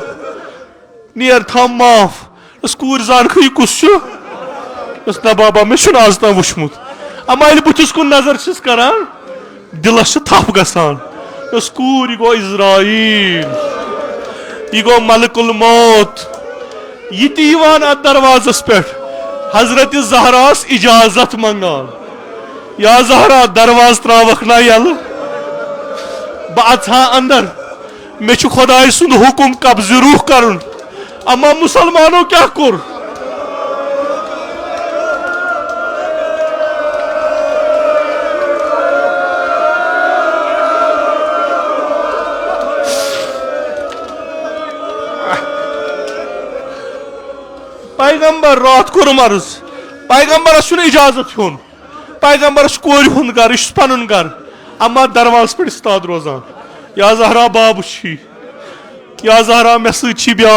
नियर थम माफ कूर जान यह कुस ना बाबा मे आज तम वुचमुत अमा बुथिस कुन नजर करान दिलस थप गसान कूर यह गो इज़राइल यह गो मलकुल मौत यह अत दरवाजस पे हजरत जहरास इजाजत मंगान या जहरा दरवाज त्रावक ना यल बह अहा अंदर मे खुदाय सुंद हुकुम कब्ज़ रूह कर अमा मुसलमानों क्या कोर पैगंबर रात कोर मर्ज पैगंबरस इजाजत हेन पैगंबरस कोर हुंद घर यह पन घर अमा दरवाज पे इस्ताद रोजान या जहरा बाब या जहरा मे सी ब्या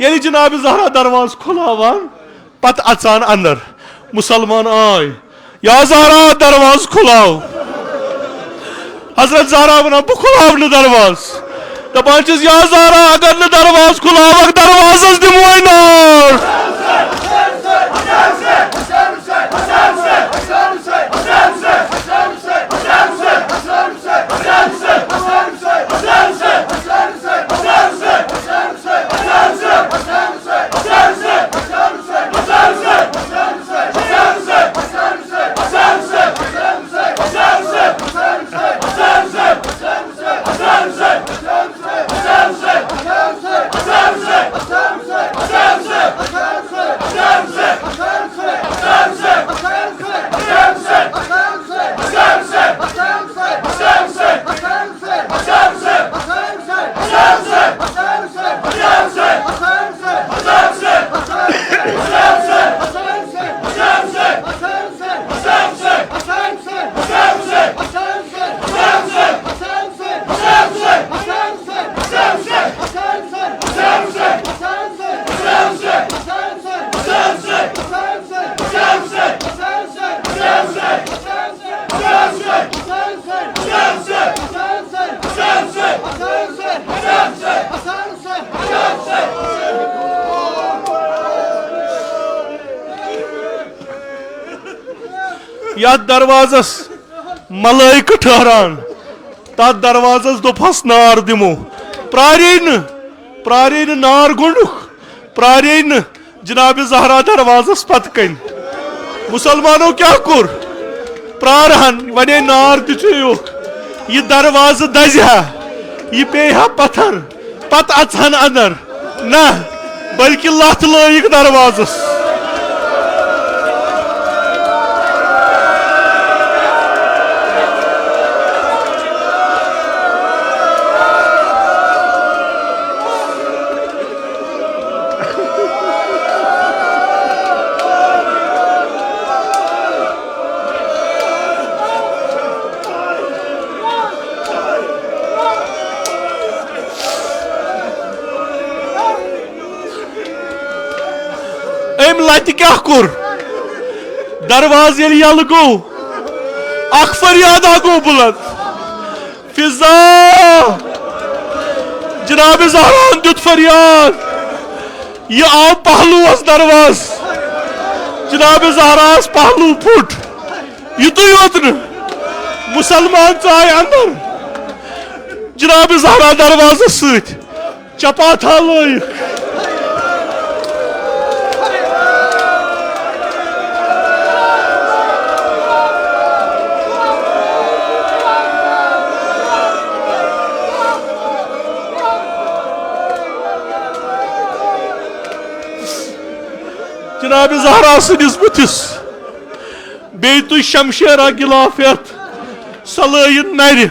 ये जनाब जहरा दरवाज खुलावान पत अचान अंदर मुसलमान आय या जहरा दरवाज खुलाओ हजरत जहरा वन बह खुलाव न दरवाज दपान या जहरा अगर न दरवाज खुलाव दरवाजस दिमो नार या दरवाजस मलाइक ठहरान तथ दरवाजस दोपहस नार दिमो प्रारे नार गुंडुक प्रारे जनाब जहरा दरवाजस पत कन मुसलमानों क्या कुर प्रारहन वने नार दिचुक यह दरवाज दजहा यह पेहा पत्थर पत अचहन अंदर ना बल्कि लत लाइक दरवाजस लत क्या कुर दरवाज यल गो अख फरियाद गो बुलंद फिजा जनाब ज़हरान दुत फरियाद यह आव पहलुस दरवाज जनाब ज़हरास पहलू फुट युत योत मुसलमान चाय अंदर जनाब ज़हरा दरवाज सत चपा था लाइक जनाब ज़हरा सदिस बुथिस बे तु शमशेरा गिलाफियत सलायन नर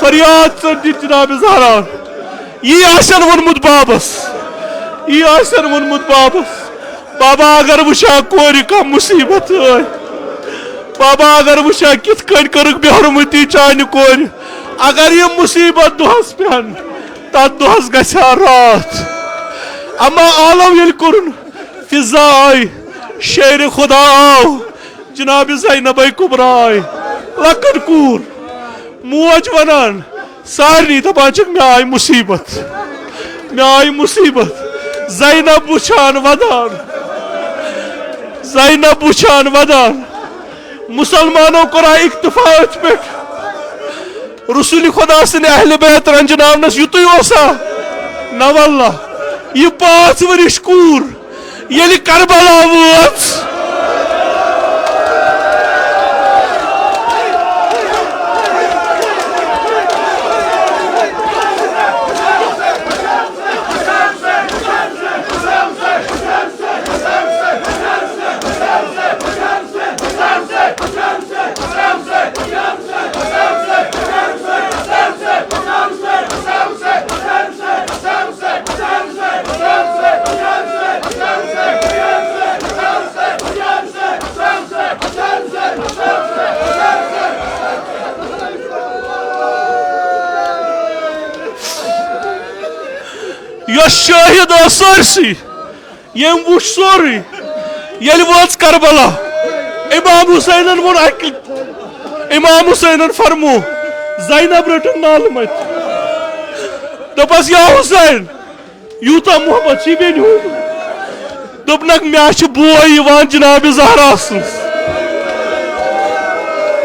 फरियाद दी जनाब ज़हरा यह आसन वोनमुत बाबस यह आसन वोनमुत बाबस बाबा अगर वुशा कोर कह मुसीबत बाबा अगर वुशा कित कन करक बेहरमती चान कोर अगर यह मुसीबत दुहस पेन तथ दुहस गछा रात अमा आलम ये कुरन फिजा आई शेर खुदा आव जनाब ज़ैनब कुबरा आई लकन कूर मोज वनान सारनी दपान मे आई मुसीबत ज़ैनब वुछान वदान मुसलमानों कोरा इक्तफात पे रसूल खुदा सन अहले बैत रंजनावनस युतुय ओसा न वल्लाह यह 5 वरिश कूर ये करबला वोत शाहिद सरसी यम वुच सोरी ये वाच करबला इमाम हुसैन वोन इमाम हुसैन फरमो ज़ैनब रटन नाल मत दपस या हुसैन यूता मोहम्मद छी बेन दोपनक मे बोय यवान जनाब ज़हरा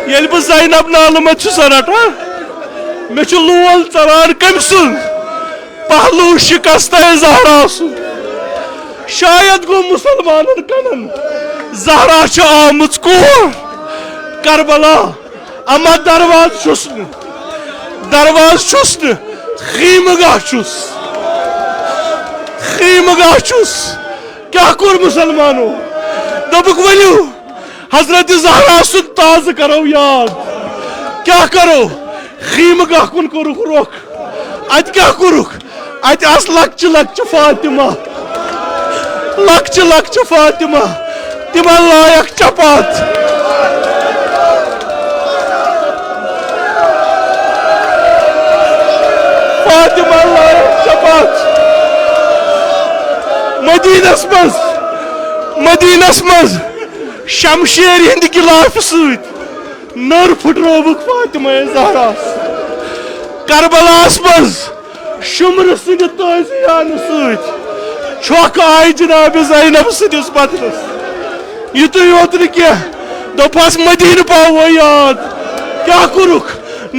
ये ज़ैनब नाल मत रटान मे लोल चलान कम सुन पहलू शिकस्त ज़हरा शायद गो मुसलमान कनन ज़हरा आमुच कोर करबला अमा दरवाज खीमगाह क्या कोर मुसलमानों दबुक वलियो हजरत ज़हरा सुन ताज करो याद क्या करो खीमगाह कुन कोरुख रोक अत क्या कोरुख अत आस लक्च फातिमा तिमा लायक चपात फातिमा लायक चपात मदीनस मज शमशेर हिंद गिलाफ सत नर फुटरोबुक फातिमा ज़हरा करबलास मज शुम्र सद ताजियान सत छक आई जनाब ज़ैनब सदिस पतनस युत योत कह दोपस मदीन पाव याद क्या कुरुक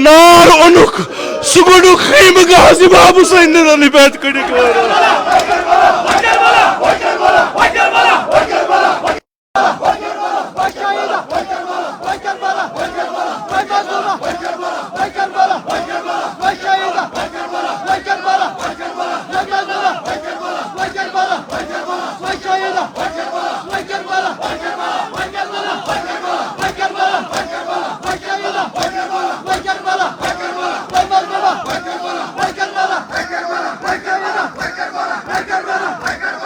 नार ओनुक सुगुनुक खैम गाजी बाबू सैन अली बैत कड़िक Bye.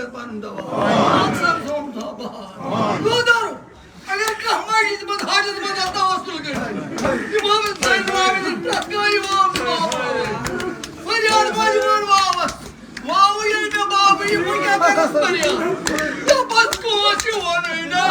कर पान दवा अक्सर सोम था बहार दो दारो अगर कहमाई मत हाजत मत आता वस्तु के इमाम सैयद इमाम का इमाम फरियाद मजबूर वावस वाव ये में बाप ये मुर्गा बस परिया तो बस को चुवाने ना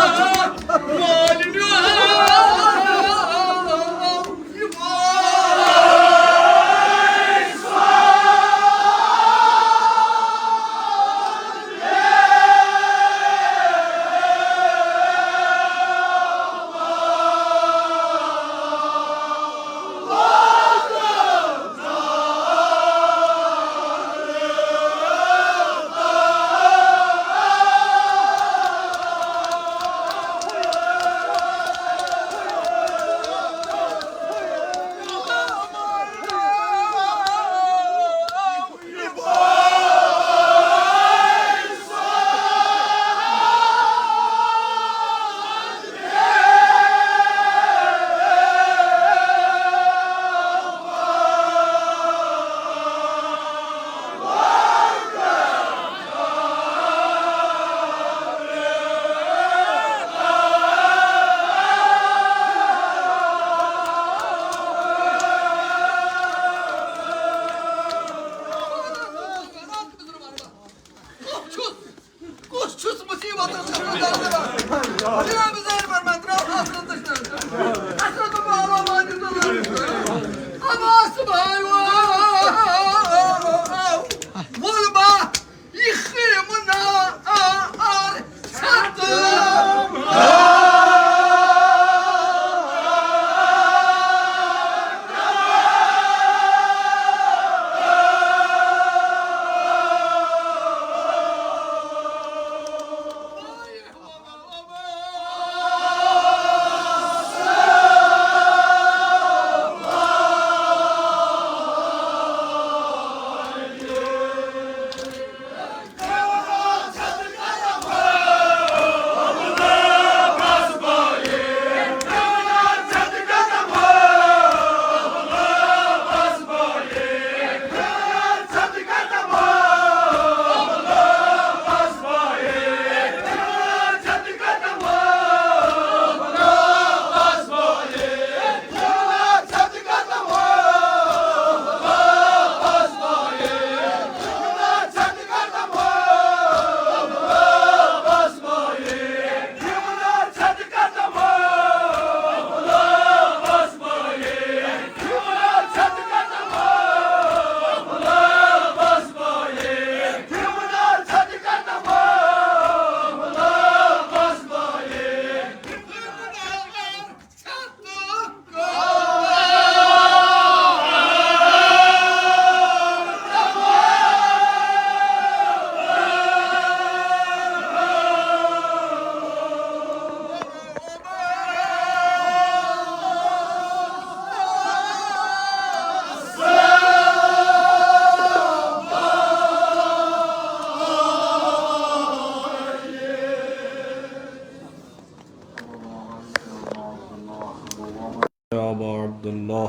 मालिना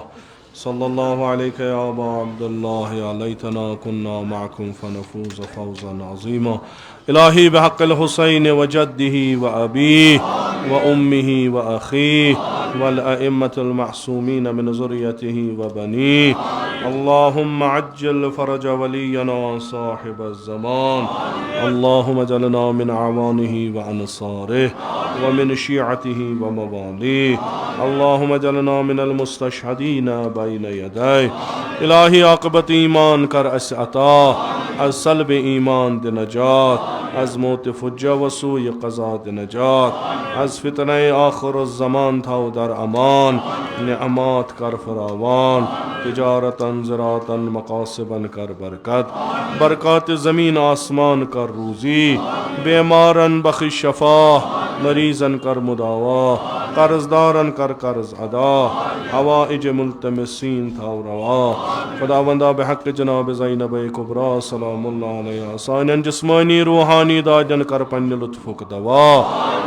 सल्लल्लाहु अलैहि या अबा अब्दुल्लाह या लैतना कुन्ना मअकुम फनफूज़ फौज़न अज़ीमा इलाही बिहक़्क़िल हुसैन व जद्दिही व अबीही व उम्मिही व अख़ीही वल अइम्मतिल मअसूमीन मिन ज़ुर्रिय्यतिही व बनीही अल्लाहुम्मा अज्जिल फ़रज वलियना साहिबज़ ज़मान अल्लाहुम्मा जअलना मिन अवानिही व अंसारिही व मिन शियअतिही व मवालिही अल्लाहुम्मा जअलना मिनल मुस्तशहदीन बैन यदैहि इलाही आक़िबत ईमान कर अस अता अज़ सल्ब ईमान दे नजात अज़ मौत फुज्जा व सूय क़ज़ा दे नजात अज़ फितने आख़िरुज़्ज़मान था दर अमान निअमात कर फरावान तिजारतन ज़राअतन मक़ासिबन कर बरकत बरक़ात ज़मीन आसमान कर रूज़ी बेमारन बख़िश शफ़ा मरीज़न कर मुदावा कर्ज़दारन कर कर्ज़ अदा हवाइज मुल्तमिसीन था रवा खुदावंदा बहक़ जनाब ज़ैनब कुबरा सलामुल्लाह अलैहा सानन जिस्मानी रूहानी दाजन कर पन्ने लुत्फ़ुक दवा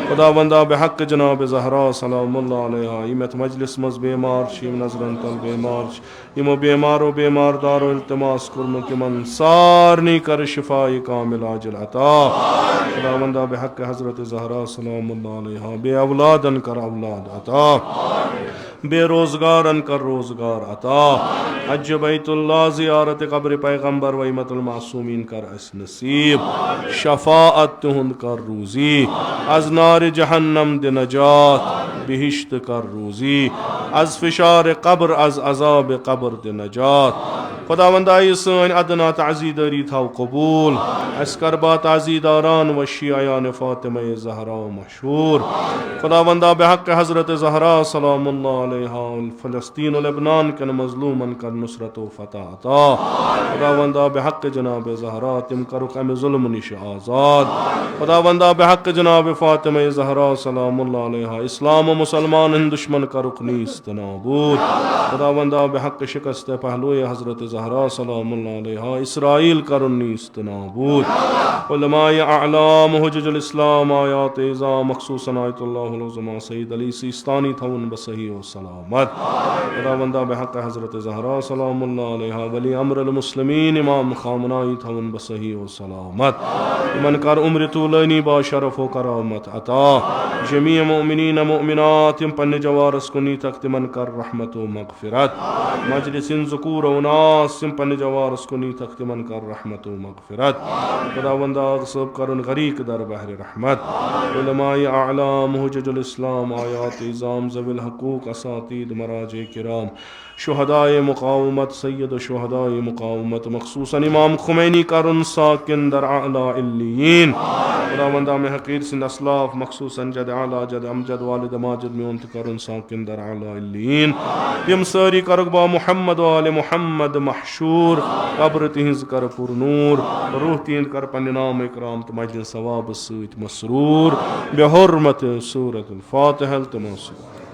खुदावंदा बेहक जनाब ज़हरा सलामुल्लाह अलैहा यमत मजलिस मज बेमार यम नजरन तल बेमार यमो बेमारो बेमार दारो इल्तमास कुर्मुत यमन सारनी कर शिफाए कामिल आजिल अता खुदावंदा बेहक हजरत ज़हरा सलामुल्लाह अलैहा बे औलादन कर औलाद अता बेरोजगारन कर रोजगार अता हज बैतुल्लाह ज़ियारत कब्र पैगम्बर वईमतुल मासूमीन कर अस नसीब शफाअत तुहुंद कर रूजी अज नार जहन्नम दे नजात बिहिश्त कर रूजी अज फिशार कब्र अज अजाब कब्र दे नजात खुदावंदा ये सन अदना ताज़ीदारी थाव कबूल अस्कर बा ताज़ीदारान व शियायान फ़ातिमा ज़हरा मशहूर खुदावंदा बेहक हज़रत ज़हरा सलामुल्लाह अलैहा फ़लस्तीन व लेबनान के मज़लूमन कर नुसरत व फ़तह अता खुदावंदा बेहक जनाब ज़हरा तिम करुक अम ज़ुल्म निश आज़ाद खुदावंदा बेहक जनाब फ़ातिमा ज़हरा सलामुल्लाह अलैहा इस्लाम व मुसलमान दुश्मन करुक नीस्त नाबूद खुदावंदा बेहक शिकस्त पहलुए हज़रत ज़हरा सलामुल्लाह अलैहा इसराइल करुन नीस्त नाबूद उलमाए अअलाम हुज्जुल इस्लाम आयात इज़ा मखसूसन आयतुल्लाहुल उज़्मा सय्यद अली सिस्तानी थवन बसही व सलामत खुदावंदा बेहक हज़रत ज़हरा सलामुल्लाह अलैहा वली अम्रुल मुस्लिमीन इमाम खामनाई थवन बसही व सलामत मन कर उम्र तूलनी बा शरफ व करामत अता जमी मोमिनीन मोमिनात पन्न जवारस कुनी तक तिमन कर रहमत व मगफिरत मजलिसिन ज़ुकूर व नास पन्न जवारस कुनी तक तिमन कर रहमत व मगफिरत खुदावंदा सब करन गरीक दर बहर रहमत उलमाए अअलाम हुज्जुल इस्लाम आयात इज़ाम ज़विल हकूक असातीद मराजे किराम शुहदाए मुक़ावमत सय्यद शुहदाए मुक़ावमत मखसूसन इमाम खुमैनी करन साकिन दर आला इल्लियीन खुदावंदा में हकीर सिंध असलाफ मखसूसन जद आला जद अमजद वालिद माजिद में उन्त करन साकिन दर आला इल्लियीन यम सारी करबा मुहम्मद वाले मुहम्मद महशूर कब्र तिहिंज कर पुरनूर रूह तीन कर पन्ने नाम इकराम तो मजलिस सवाब सईत मसरूर बेहुर्मत सूरत फातिहा तमसूर